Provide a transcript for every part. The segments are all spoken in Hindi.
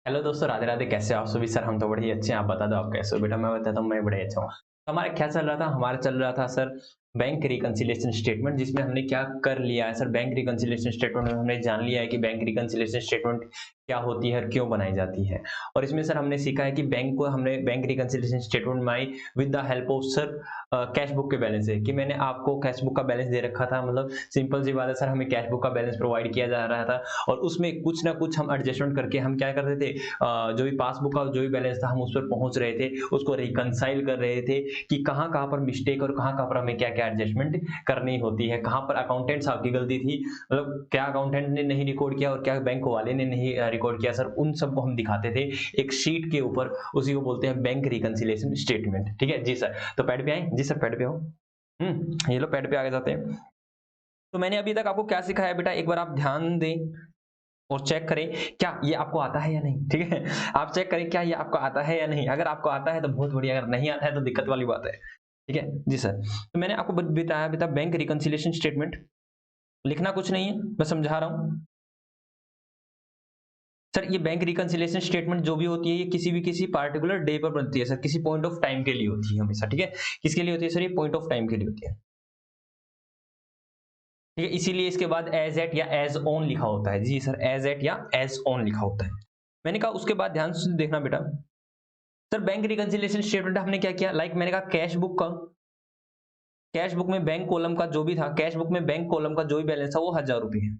हेलो दोस्तों, राधे राधे। कैसे हो आप सभी? सर हम तो बड़े ही अच्छे हैं। आप बता दो आप कैसे हो? बेटा मैं बताता हूँ, मैं बड़े अच्छा हूँ। हमारा क्या चल रहा था? हमारा चल रहा था सर बैंक रिकंसिलिएशन स्टेटमेंट, जिसमें हमने क्या कर लिया है सर, बैंक रिकंसिलिएशन स्टेटमेंट में हमने जान लिया है कि बैंक रिकंसिलिएशन स्टेटमेंट क्या होती है और क्यों बनाई जाती है। और इसमें सर हमने सीखा है कि बैंक को हमने बैंक रिकंसिलिएशन स्टेटमेंट बनाई with the help of sir cash book के बैलेंस से, कि मैंने आपको कैश बुक का बैलेंस दे रखा था। मतलब सिंपल सी बात है सर, हमें कैश बुक का बैलेंस प्रोवाइड किया जा रहा था और उसमें कुछ ना कुछ हम एडजस्टमेंट करके हम क्या करते थे, जो भी पासबुक का जो भी बैलेंस था हम उस पर पहुंच रहे थे, उसको रिकंसाइल कर रहे थे कि कहाँ कहाँ पर मिस्टेक और कहाँ कहाँ पर हमें क्या क्या एडजस्टमेंट करनी होती है, कहाँ पर अकाउंटेंट साहब की गलती थी, मतलब क्या अकाउंटेंट ने नहीं रिकॉर्ड किया और क्या बैंक वाले ने नहीं रिकॉर्ड किया सर, उन सबको हम दिखाते थे एक शीट के ऊपर। उसी को बोलते हैं बैंक रिकंसिलिएशन स्टेटमेंट। ठीक है जी सर। तो पैड पे आए जी सर, पैड पे हो। ये लो पैड पे आगे जाते हैं। तो मैंने अभी तक आपको क्या सिखाया बेटा, एक बार आप ध्यान दें और चेक करें क्या ये आपको आता है या नहीं। ठीक है, आप चेक करें क्या ये आपको आता है या नहीं। अगर आपको आता है तो बहुत बढ़िया, अगर नहीं आता है तो दिक्कत वाली बात है। ठीक है जी सर। तो मैंने आपको बताया बेटा बैंक रिकंसिलिएशन स्टेटमेंट लिखना कुछ नहीं है, मैं समझा रहा हूं सर। ये बैंक रिकंसिलिएशन स्टेटमेंट जो भी होती है, ये किसी पार्टिकुलर डे पर बनती है सर, किसी पॉइंट ऑफ टाइम के लिए होती है हमेशा। ठीक है, किसके लिए होती है सर? ये पॉइंट ऑफ टाइम के लिए होती है। ठीक है, इसीलिए इसके बाद एज एट या एज ऑन लिखा होता है। जी सर, एज एट या एज ऑन लिखा होता है। मैंने कहा उसके बाद ध्यान से देखना बेटा सर, बैंक रिकंसिलिएशन स्टेटमेंट हमने क्या किया, लाइक मैंने कहा कैश बुक का, कैश बुक में बैंक कॉलम का जो भी था, कैश बुक में बैंक कॉलम का जो भी बैलेंस था वो 1000 रुपए है।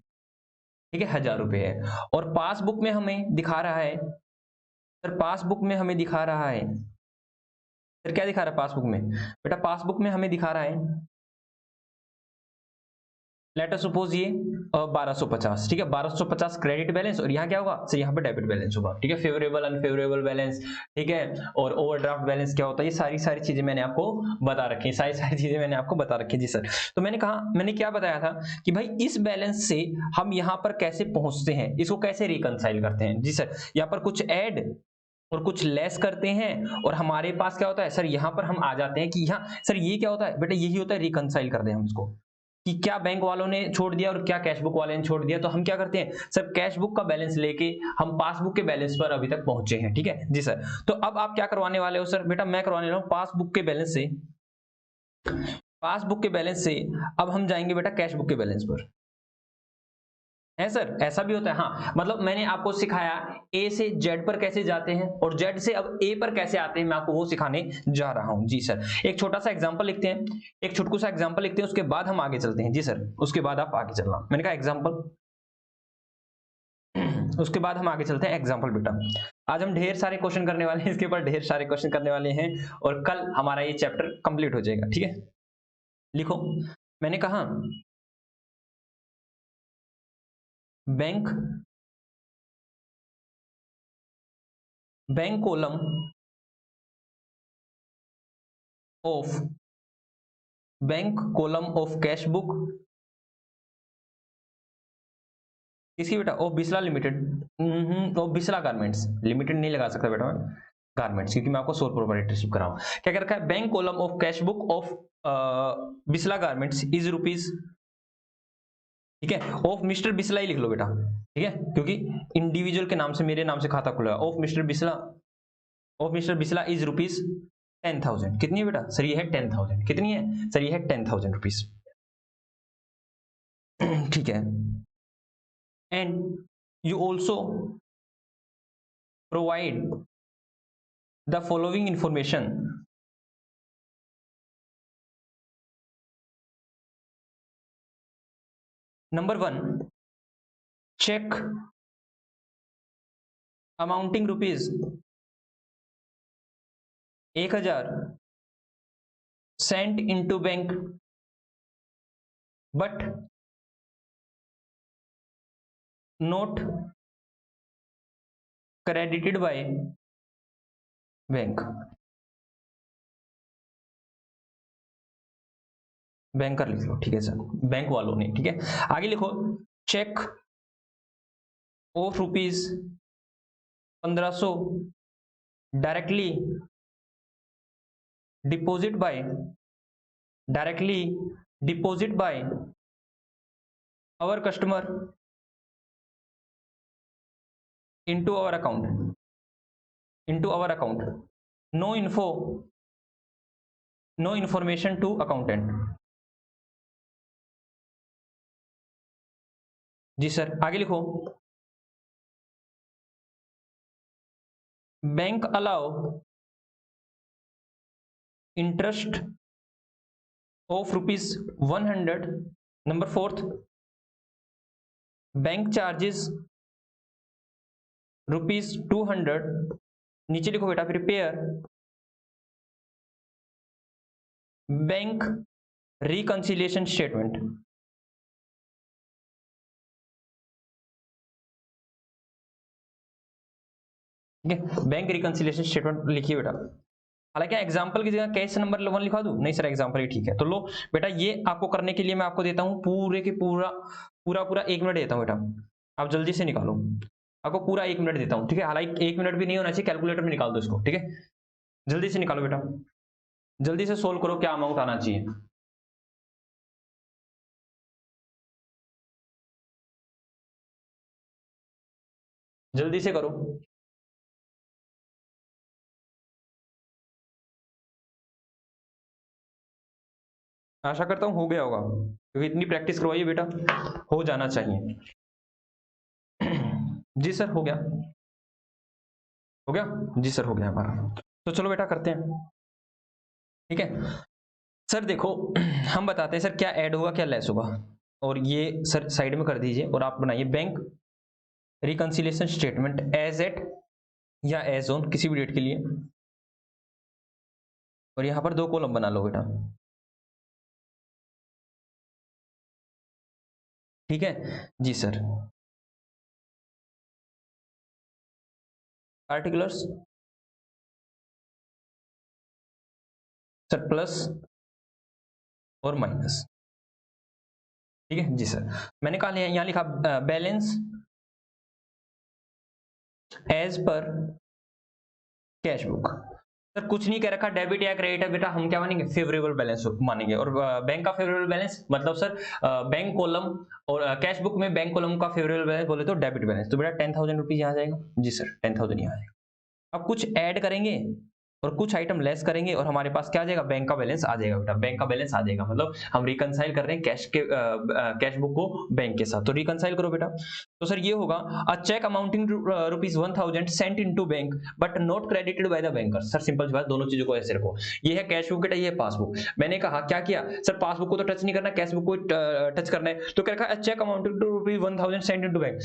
ठीक है, 1000 रुपए है। और पासबुक में हमें दिखा रहा है सर, पासबुक में हमें दिखा रहा है सर, क्या दिखा रहा है पासबुक में बेटा? पासबुक में हमें दिखा रहा है, लेट अस सपोज ये 1250। ठीक है, 1250 क्रेडिट बैलेंस और यहाँ क्या होगा सर? यहाँ पे डेबिट बैलेंस होगा। ठीक है, फेवरेबल अनफेवरेबल बैलेंस। ठीक है, और ओवरड्राफ्ट बैलेंस क्या होता है, ये सारी सारी चीजें मैंने आपको बता रखी है, सारी सारी चीजें मैंने आपको बता रखी है जी सर। तो मैंने कहा, मैंने क्या बताया था कि भाई इस बैलेंस से हम यहाँ पर कैसे पहुंचते हैं, इसको कैसे रिकंसाइल करते हैं जी सर। यहाँ पर कुछ ऐड और कुछ लेस करते हैं और हमारे पास क्या होता है सर, यहाँ पर हम आ जाते हैं कि यहाँ सर ये क्या होता है बेटा, यही होता है रिकंसाइल कर दें हम इसको, कि क्या बैंक वालों ने छोड़ दिया और क्या कैश बुक वाले ने छोड़ दिया। तो हम क्या करते हैं सर, कैश बुक का बैलेंस लेके हम पासबुक के बैलेंस पर अभी तक पहुंचे हैं। ठीक है जी सर। तो अब आप क्या करवाने वाले हो सर? बेटा मैं करवाने वाला हूं पासबुक के बैलेंस से, पासबुक के बैलेंस से अब हम जाएंगे बेटा कैश बुक के बैलेंस पर। है सर, ऐसा भी होता है। हाँ, मतलब मैंने आपको सिखाया ए से जेड पर कैसे जाते हैं और जेड से अब ए पर कैसे आते हैं, मैं आपको वो सिखाने जा रहा हूं जी सर। एक छोटा सा एग्जांपल लिखते हैं, एक छोटकू सा एग्जांपल लिखते हैं, उसके बाद हम आगे चलते हैं जी सर। उसके बाद आप आगे चलना, मैंने कहा एग्जांपल, उसके बाद हम आगे चलते हैं एग्जांपल बेटा। आज हम ढेर सारे क्वेश्चन करने वाले हैं, इसके ऊपर ढेर सारे क्वेश्चन करने वाले हैं और कल हमारा ये चैप्टर कंप्लीट हो जाएगा। ठीक है, लिखो। मैंने कहा bank, bank column of, bank column of cash book किसकी बेटा? Of Bisla limited. Of Bisla garments limited नहीं लगा सकता बेटा मैं, गारमेंट्स, क्योंकि मैं आपको सोल प्रोप्राइटरशिप कर रहा हूं। क्या कर रखा है? Bank column of cash book of Bisla garments is rupees. ठीक है, ऑफ मिस्टर बिस्ला ही लिख लो बेटा। ठीक है, क्योंकि इंडिविजुअल के नाम से, मेरे नाम से खाता खुला है। Of mister Bisla, of mister Bisla is rupees 10,000। कितनी है बेटा सर? ये है 10,000। कितनी है सर? ये है 10,000 रुपीज। ठीक है, and you also provide the following information. Number one, check amounting rupees 1000 sent into bank but not credited by bank। Banker लिख लो। ठीक है सर, बैंक वालों ने। ठीक है, आगे लिखो, cheque of rupees 1500 directly deposit by, directly deposit by our customer into our account। into our account. No info, no information to accountant. जी सर, आगे लिखो. Bank allow interest of rupees 100. Number fourth, bank charges rupees 200. नीचे लिखो बेटा, प्रिपेयर बैंक रिकंसिलिएशन स्टेटमेंट. ठीक है, बैंक रिकंसिलिएशन स्टेटमेंट लिखिए बेटा. हालांकि एग्जाम्पल की जगह केस नंबर 1 लिखा दूं? नहीं सर, एग्जाम्पल ही ठीक है. तो लो बेटा, ये आपको करने के लिए मैं आपको देता हूं पूरे के पूरा पूरा पूरा 1 मिनट देता हूं बेटा. आप जल्दी से निकालो, आपको पूरा 1 मिनट देता हूं. ठीक है, हालांकि 1 मिनट भी नहीं होना चाहिए, कैलकुलेटर में निकाल दो इसको. ठीक है, जल्दी से निकालो बेटा, जल्दी से सोल्व करो, क्या अमाउंट आना चाहिए. जल्दी से करो. आशा करता हूं हो गया होगा, क्योंकि इतनी प्रैक्टिस करवाइए बेटा, हो जाना चाहिए. जी सर, हो गया, हो गया. जी सर, हो गया हमारा. तो चलो बेटा करते हैं. ठीक है सर, देखो हम बताते हैं सर क्या ऐड होगा क्या लेस होगा. और ये सर साइड में कर दीजिए और आप बनाइए bank reconciliation statement as at या एज ऑन, किसी भी डेट के लिए. और यहां पर 2 कॉलम बना लो बेटा. ठीक है जी सर. पार्टिकुलर्स सर, प्लस और माइनस. ठीक है जी सर. मैंने कहा यहां लिखा balance as per cash book. Sir कुछ नहीं कह रखा, डेबिट या क्रेडिट है बेटा, हम क्या मानेंगे, फेवरेबल बैलेंस मानेंगे. और बैंक का फेवरेबल बैलेंस मतलब सर बैंक कॉलम, और कैश बुक में बैंक कॉलम का फेवरेबल बैलेंस बोले तो डेबिट बैलेंस. तो बेटा 10,000 रुपीज यहाँ जाएगा. जी सर, 10,000 यहाँ आएगा. अब कुछ ऐड करेंगे और कुछ आइटम लेस करेंगे और हमारे पास क्या आ जाएगा, बैंक का बैलेंस आ जाएगा बेटा. बैंक का बैलेंस आ जाएगा मतलब हम रिकंसाइल कर रहे हैं कैश बुक को बैंक के साथ. तो रिकंसाइल करो बेटा. तो सर ये होगा a cheque amounting rupees 1,000 sent into bank but not credited by the banker. Sir simple सी बात, दोनों चीजों को ऐसे रखो. ये है कैश बुक बेटा, ये है पासबुक. मैंने कहा क्या किया सर, पासबुक को तो टच नहीं करना, कैश बुक को टच करना है. तो क्या रखा, cheque amounting to rupees 1,000 sent into bank.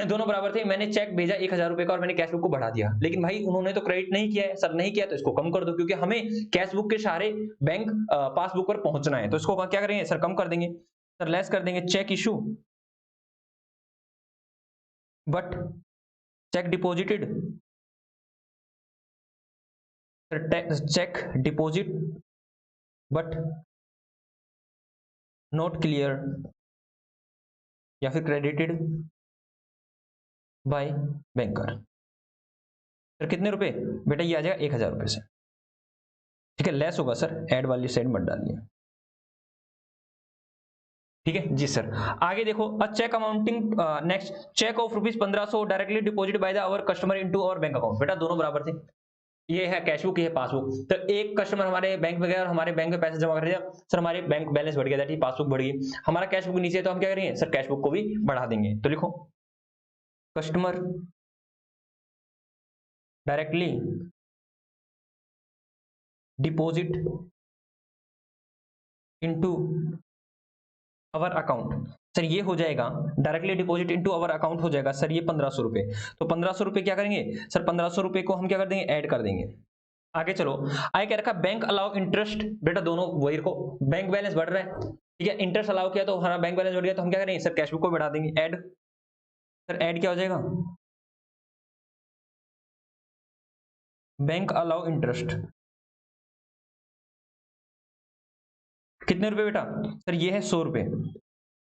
दोनों बराबर थे. मैंने चेक भेजा 1,000 रुपए का और मैंने कैश बुक को बढ़ा दिया, लेकिन भाई उन्होंने तो क्रेडिट नहीं किया है. सर नहीं किया तो इसको कम कर दो, क्योंकि हमें कैश बुक के सहारे बैंक पासबुक पर पहुंचना है. तो इसको क्या करेंगे सर, कम कर देंगे. सर लेस कर देंगे cheque issue but cheque deposited. Cheque deposit but not clear या फिर क्रेडिटेड बाय बैंकर. सर कितने रुपए बेटा, ये आ जाएगा 1,000 रुपए से. ठीक है, लेस होगा सर, ऐड वाली साइड मत डालिए. ठीक है जी सर. आगे देखो, a cheque amounting next cheque of rupees 1,500 directly deposit by the our customer into our bank account. बेटा दोनों बराबर थे, ये है कैश बुक, ये है पासबुक. तो एक कस्टमर हमारे बैंक में गया और हमारे बैंक में पैसे जमा कर दिया. सर हमारे बैंक बैलेंस बढ़ गया, पासबुक बढ़ गई. हमारा कैश बुक नीचे है, तो हम क्या करेंगे सर, कैश बुक को भी बढ़ा देंगे. तो लिखो कस्टमर डायरेक्टली डिपॉजिट इनटू अवर अकाउंट. सर ये हो जाएगा डायरेक्टली डिपॉजिट इनटू अवर अकाउंट हो जाएगा सर ये 1,500 रुपए. तो 1,500 रुपए क्या करेंगे सर, 1,500 रुपए को हम क्या कर देंगे, ऐड कर देंगे. आगे चलो, आगे क्या रखा, बैंक अलाउ इंटरेस्ट. बेटा दोनों वही रखो, बैंक बैलेंस बढ़ रहा है. ठीक है, इंटरेस्ट अलाउ किया तो हमारा बैंक बैलेंस बढ़ गया, तो हम क्या करेंगे सर, कैश बुक को बढ़ा देंगे. ऐड. सर ऐड क्या हो जाएगा, बैंक अलाउ इंटरेस्ट. कितने रुपए बेटा, सर ये है 100 रुपए.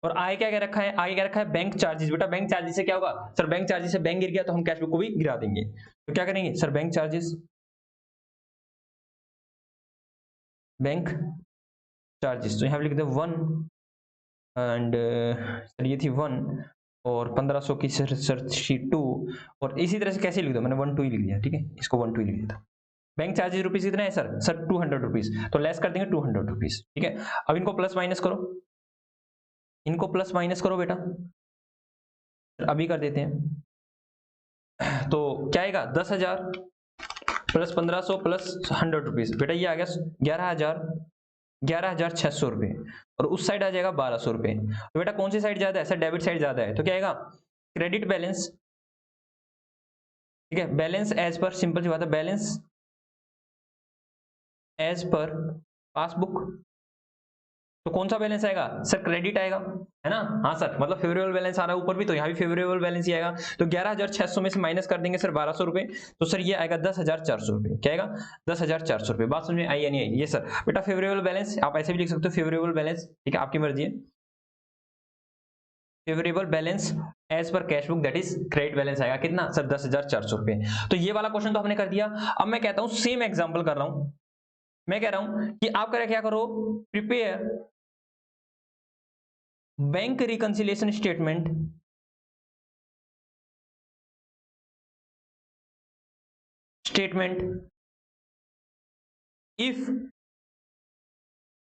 और आगे क्या क्या रखा है, आगे क्या रखा है, बैंक चार्जेस. बेटा बैंक चार्जेस से क्या होगा सर, बैंक चार्जेस से बैंक गिर गया तो हम कैश बुक को भी गिरा देंगे. तो क्या करेंगे sir, bank charges, bank charges. तो यहां पे लिख दो 1 एंड सर ये थी 1 और 1500 की सर शीट 2, और इसी तरह से कैसे लिख दो, मैंने 1 2 ही लिख दिया, ठीक है, इसको 1 2 ही लिख दिया था। बैंक चार्जेस रुपीज कितना है सर 200 रुपीज, तो लेस कर देंगे 200 रुपीज, ठीक है। अब इनको प्लस माइनस करो, इनको प्लस माइनस करो बेटा, अभी कर देते हैं। तो क्या आएगा 10,000 प्लस 1500 प्लस 100 रुपीज, बेटा ये आ गया 11,600 रुपए, और उस साइड आ जाएगा 1200 रुपए। तो बेटा कौन सी साइड ज्यादा है सर, डेबिट साइड ज्यादा है, तो क्या आएगा क्रेडिट बैलेंस, ठीक है, बैलेंस एज पर, सिंपल सी बात है, बैलेंस एज पर पासबुक। तो कौन सा बैलेंस आएगा सर, क्रेडिट आएगा, है ना, हाँ सर, मतलब फेवरेबल बैलेंस आ रहा है ऊपर भी, तो यहाँ भी फेवरेबल बैलेंस ही आएगा। तो 11,600 में से माइनस कर देंगे सर 1200 रुपए, तो सर ये आएगा 10,400 रुपए, क्या आएगा 10,400 रुपए। बात समझ में आई या नहीं आई? ये सर बेटा फेवरेबल बैलेंस आप ऐसे भी लिख सकते हो, फेवरेबल बैलेंस, ठीक है, आपकी मर्जी है। Favourable balance as per cash book, that is credit balance आएगा कितना सर 10,400 रुपए। तो ये वाला क्वेश्चन तो हमने कर दिया। अब मैं कहता हूं सेम एग्जांपल कर रहा हूं, मैं कह रहा हूं कि आप क्या करो, prepare bank reconciliation statement if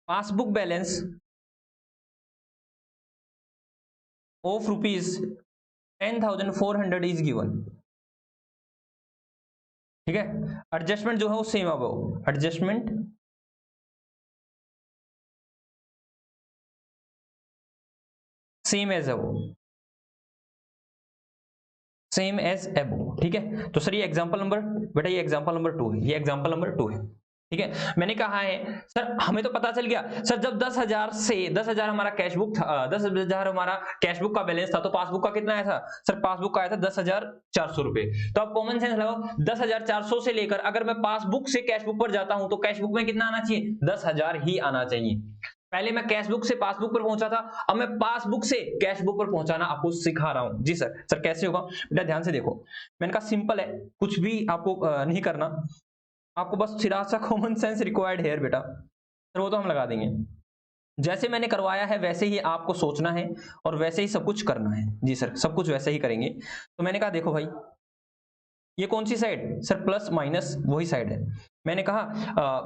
passbook balance of rupees 10,400 is given, ठीक है। एडजस्टमेंट जो है वो सेम अब एडजस्टमेंट सेम एज अबो, सेम एज एबो, ठीक है। तो सर ये एग्जांपल नंबर, बेटा ये एग्जांपल नंबर 2 है, ये एग्जांपल नंबर 2 है, ठीक है। मैंने कहा है सर हमें तो पता चल गया सर, जब 10,000 से 10,000 हमारा कैश बुक था, 10,000 हमारा कैश बुक का बैलेंस था, तो पासबुक का कितना आया था सर, पासबुक का आया था 10,400 रुपए। तो अब कॉमन सेंस लगाओ, 10,400 से लेकर अगर मैं पासबुक से कैश बुक पर जाता हूं, तो कैश बुक में कितना आना चाहिए 10,000 ही आना चाहिए। पहले मैं कैश बुक से पासबुक पर पहुंचा था, अब मैं पासबुक से कैश बुक पर पहुंचाना आपको सिखा रहा हूं। जी सर कैसे होगा बेटा, ध्यान से देखो, मैंने कहा सिंपल है, कुछ भी आपको नहीं करना, आपको बस थोड़ा सा कॉमन सेंस रिक्वायर्ड है बेटा, तो वो तो हम लगा देंगे। जैसे मैंने करवाया है वैसे ही आपको सोचना है और वैसे ही सब कुछ करना है। जी सर सब कुछ वैसे ही करेंगे। तो मैंने कहा देखो भाई, ये कौन सी साइड सर, प्लस माइनस वही साइड है। मैंने कहा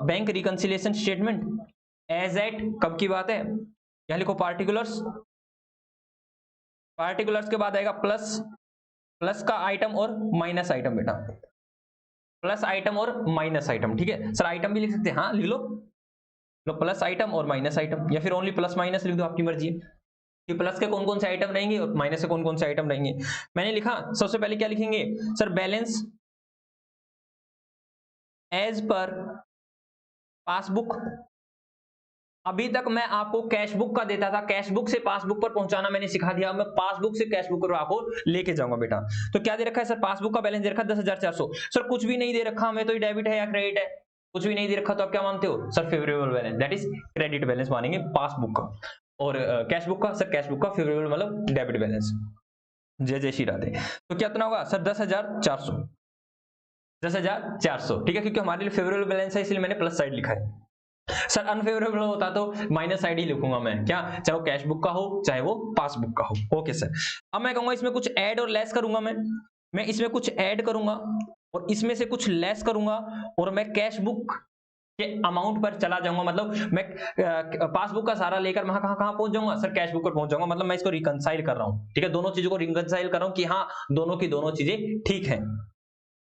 bank reconciliation statement as at, कब की बात है, यहां लिखो पार्टिकुलर्स, पार्टिकुलर्स के बाद आएगा प्लस, प्लस का आइटम और माइनस आइटम बेटा, प्लस आइटम और माइनस आइटम, ठीक है सर, आइटम भी लिख सकते हैं, हाँ लिख लो, लो प्लस आइटम और माइनस आइटम, या फिर ओनली प्लस माइनस लिख दो, आपकी मर्जी है कि प्लस के कौन कौन से आइटम रहेंगे और माइनस के कौन कौन से आइटम रहेंगे। मैंने लिखा सबसे पहले क्या लिखेंगे sir, balance as per passbook. अभी तक मैं आपको कैश बुक का देता था, कैश बुक से पासबुक पर पहुंचाना मैंने सिखा दिया, मैं पासबुक से कैश बुक पर आपको लेके जाऊंगा बेटा। तो क्या दे रखा है सर, पासबुक का बैलेंस दे रखा है 10,400, सर कुछ भी नहीं दे रखा हमें, तो ये डेबिट है या क्रेडिट है, कुछ भी नहीं दे रखा, तो आप क्या मानते हो sir, favourable balance, that is credit balance मानेंगे पासबुक का। और कैश बुक का सर, कैश बुक का फेवरेबल मतलब डेबिट बैलेंस। जय जय श्री राधे। तो क्या इतना होगा सर 10,400, 10,400, ठीक है, क्योंकि हमारे लिए फेवरेबल बैलेंस है इसलिए मैंने प्लस साइड लिखा है। सर अनफेवरेबल होता तो माइनस साइड ही लिखूंगा मैं, क्या चाहे वो कैश बुक का हो चाहे वो पासबुक का हो। ओके सर, अब मैं कहूंगा इसमें कुछ ऐड और लेस करूंगा, मैं इसमें कुछ ऐड करूंगा और इसमें से कुछ लेस करूंगा, और मैं कैश बुक के अमाउंट पर चला जाऊंगा, मतलब मैं पासबुक का सारा लेकर मैं कहां पहुंच जाऊंगा सर, कैश बुक पर पहुंच जाऊंगा। मतलब मैं इसको रिकंसाइल कर रहा हूं, ठीक है, दोनों चीजों को रिकंसाइल कर रहा हूं कि हाँ दोनों की दोनों चीजें ठीक है,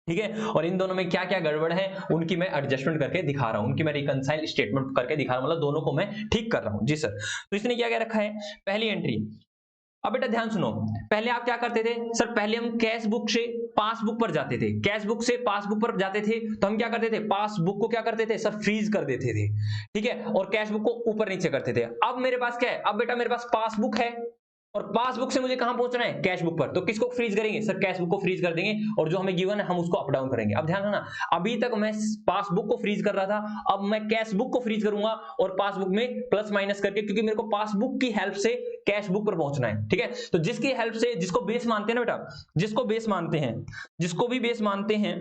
ठीक है, और इन दोनों में क्या क्या गड़बड़ है उनकी मैं एडजस्टमेंट करके दिखा रहा हूं, उनकी मैं रिकंसाइल स्टेटमेंट करके दिखा रहा हूं, मतलब दोनों को मैं ठीक कर रहा हूं। जी सर, तो इसने क्या क्या रखा है, पहली एंट्री। अब बेटा ध्यान सुनो, पहले आप क्या करते थे सर, पहले हम कैश बुक से पासबुक पर जाते थे, कैश बुक से पासबुक पर जाते थे, तो हम क्या करते थे, पासबुक को क्या करते थे सर, फ्रीज कर देते थे, ठीक है, और कैश बुक को ऊपर नीचे करते थे। अब मेरे पास क्या है, अब बेटा मेरे पास पासबुक है और पासबुक से मुझे कहां पहुंचना है, कैश बुक पर, तो किसको फ्रीज करेंगे सर, कैश बुक को फ्रीज कर देंगे, और जो हमें गिवन है हम उसको अप डाउन करेंगे। अब ध्यान रखना, अभी तक मैं पासबुक को फ्रीज कर रहा था, अब मैं कैश बुक को फ्रीज करूंगा और पासबुक में प्लस माइनस करके, क्योंकि मेरे को पासबुक की हेल्प से कैश बुक पर पहुंचना है, ठीक है। तो जिसकी हेल्प से, जिसको बेस मानते हैं ना बेटा, जिसको बेस मानते हैं, जिसको भी बेस मानते हैं,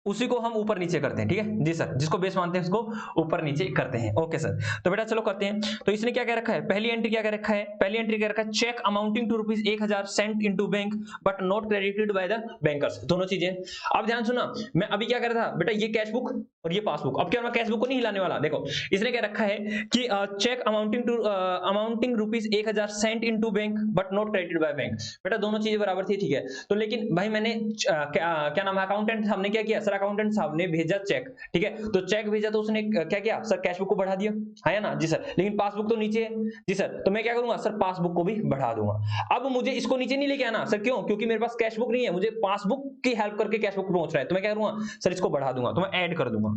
उसी को हम ऊपर नीचे करते हैं, ठीक है जी सर, जिसको बेस मानते हैं उसको ऊपर नीचे करते हैं। ओके सर, तो बेटा चलो करते हैं। तो इसने क्या क्या रखा है, पहली एंट्री क्या क्या रखा है, पहली एंट्री क्या रखा है, cheque amounting to ₹1000 sent into bank but not credited by the bankers, दोनों चीजें। अब ध्यान सुना, मैं अभी क्या कर रहा था बेटा, ये कैश बुक और ये पासबुक। अब क्या मैं कैश बुक को नहीं हिलाने वाला, देखो इसने क्या रखा है कि cheque amounting ₹1000 sent into bank but not credited by bank, बेटा दोनों चीजें बराबर थी, ठीक है। तो लेकिन भाई मैंने क्या नाम है, अकाउंटेंट साहब ने क्या किया सर, अकाउंटेंट साहब ने भेजा चेक, ठीक है, तो चेक भेजा तो उसने क्या किया सर, कैश बुक को बढ़ा दिया, है ना जी सर, लेकिन पासबुक तो नीचे है जी सर, तो मैं क्या करूंगा सर, पासबुक को भी बढ़ा दूंगा। अब मुझे इसको नीचे नहीं लेके आना सर, क्यों, क्योंकि मेरे पास कैश बुक नहीं है, मुझे पासबुक की हेल्प करके कैश बुक पहुंच रहा है, तो मैं क्या करूंगा सर, इसको बढ़ा दूंगा, तो मैं ऐड कर दूंगा,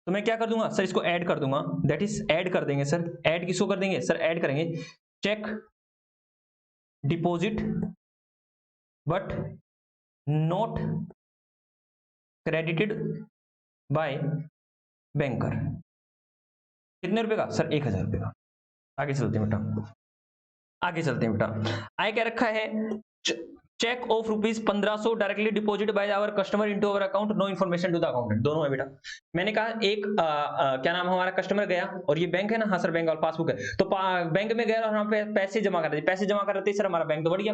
तो मैं क्या कर दूंगा सर, इसको ऐड कर दूंगा, दैट इज ऐड कर देंगे सर, ऐड किसको कर देंगे सर, ऐड करेंगे cheque deposit but not credited by banker, कितने रुपए का सर, 1000 रुपए का। आगे चलते हैं बेटा, आगे चलते हैं बेटा, आगे क्या रखा है, cheque of ₹1500 directly deposit by our customer into our account, no information to the accountant, दोनों है बेटा। मैंने कहा एक क्या नाम, हमारा कस्टमर गया और ये बैंक है ना, हाँ सर बैंक और पासबुक है, तो बैंक में गया और हम पे पैसे जमा कर रहे थे, पैसे जमा कर रहे थे सर, हमारा बैंक तो बढ़ गया,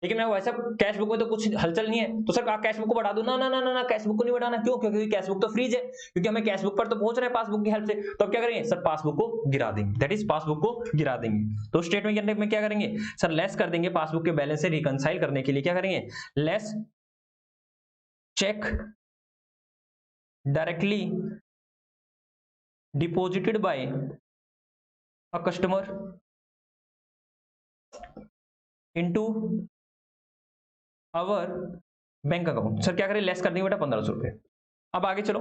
लेकिन मैं वैसा कैश बुक में तो कुछ हलचल नहीं है, तो सर आप कैश बुक को बढ़ा दो ना, ना ना ना ना, कैश बुक को नहीं बढ़ाना, क्यों, क्योंकि कैश बुक तो फ्रीज है, क्योंकि हमें कैश बुक पर तो पहुंच रहे हैं पासबुक की हेल्प से, तो अब क्या करेंगे सर, पासबुक को गिरा देंगे, दैट इज पासबुक को गिरा देंगे। तो स्टेटमेंट में क्या करेंगे सर, लेस कर देंगे, पासबुक के बैलेंस से रिकंसाइल करने के लिए क्या करेंगे, less cheque directly deposited by a customer into our bank account, sir क्या करें, लेस कर देंगे बेटा 1500 रुपए। अब आगे चलो,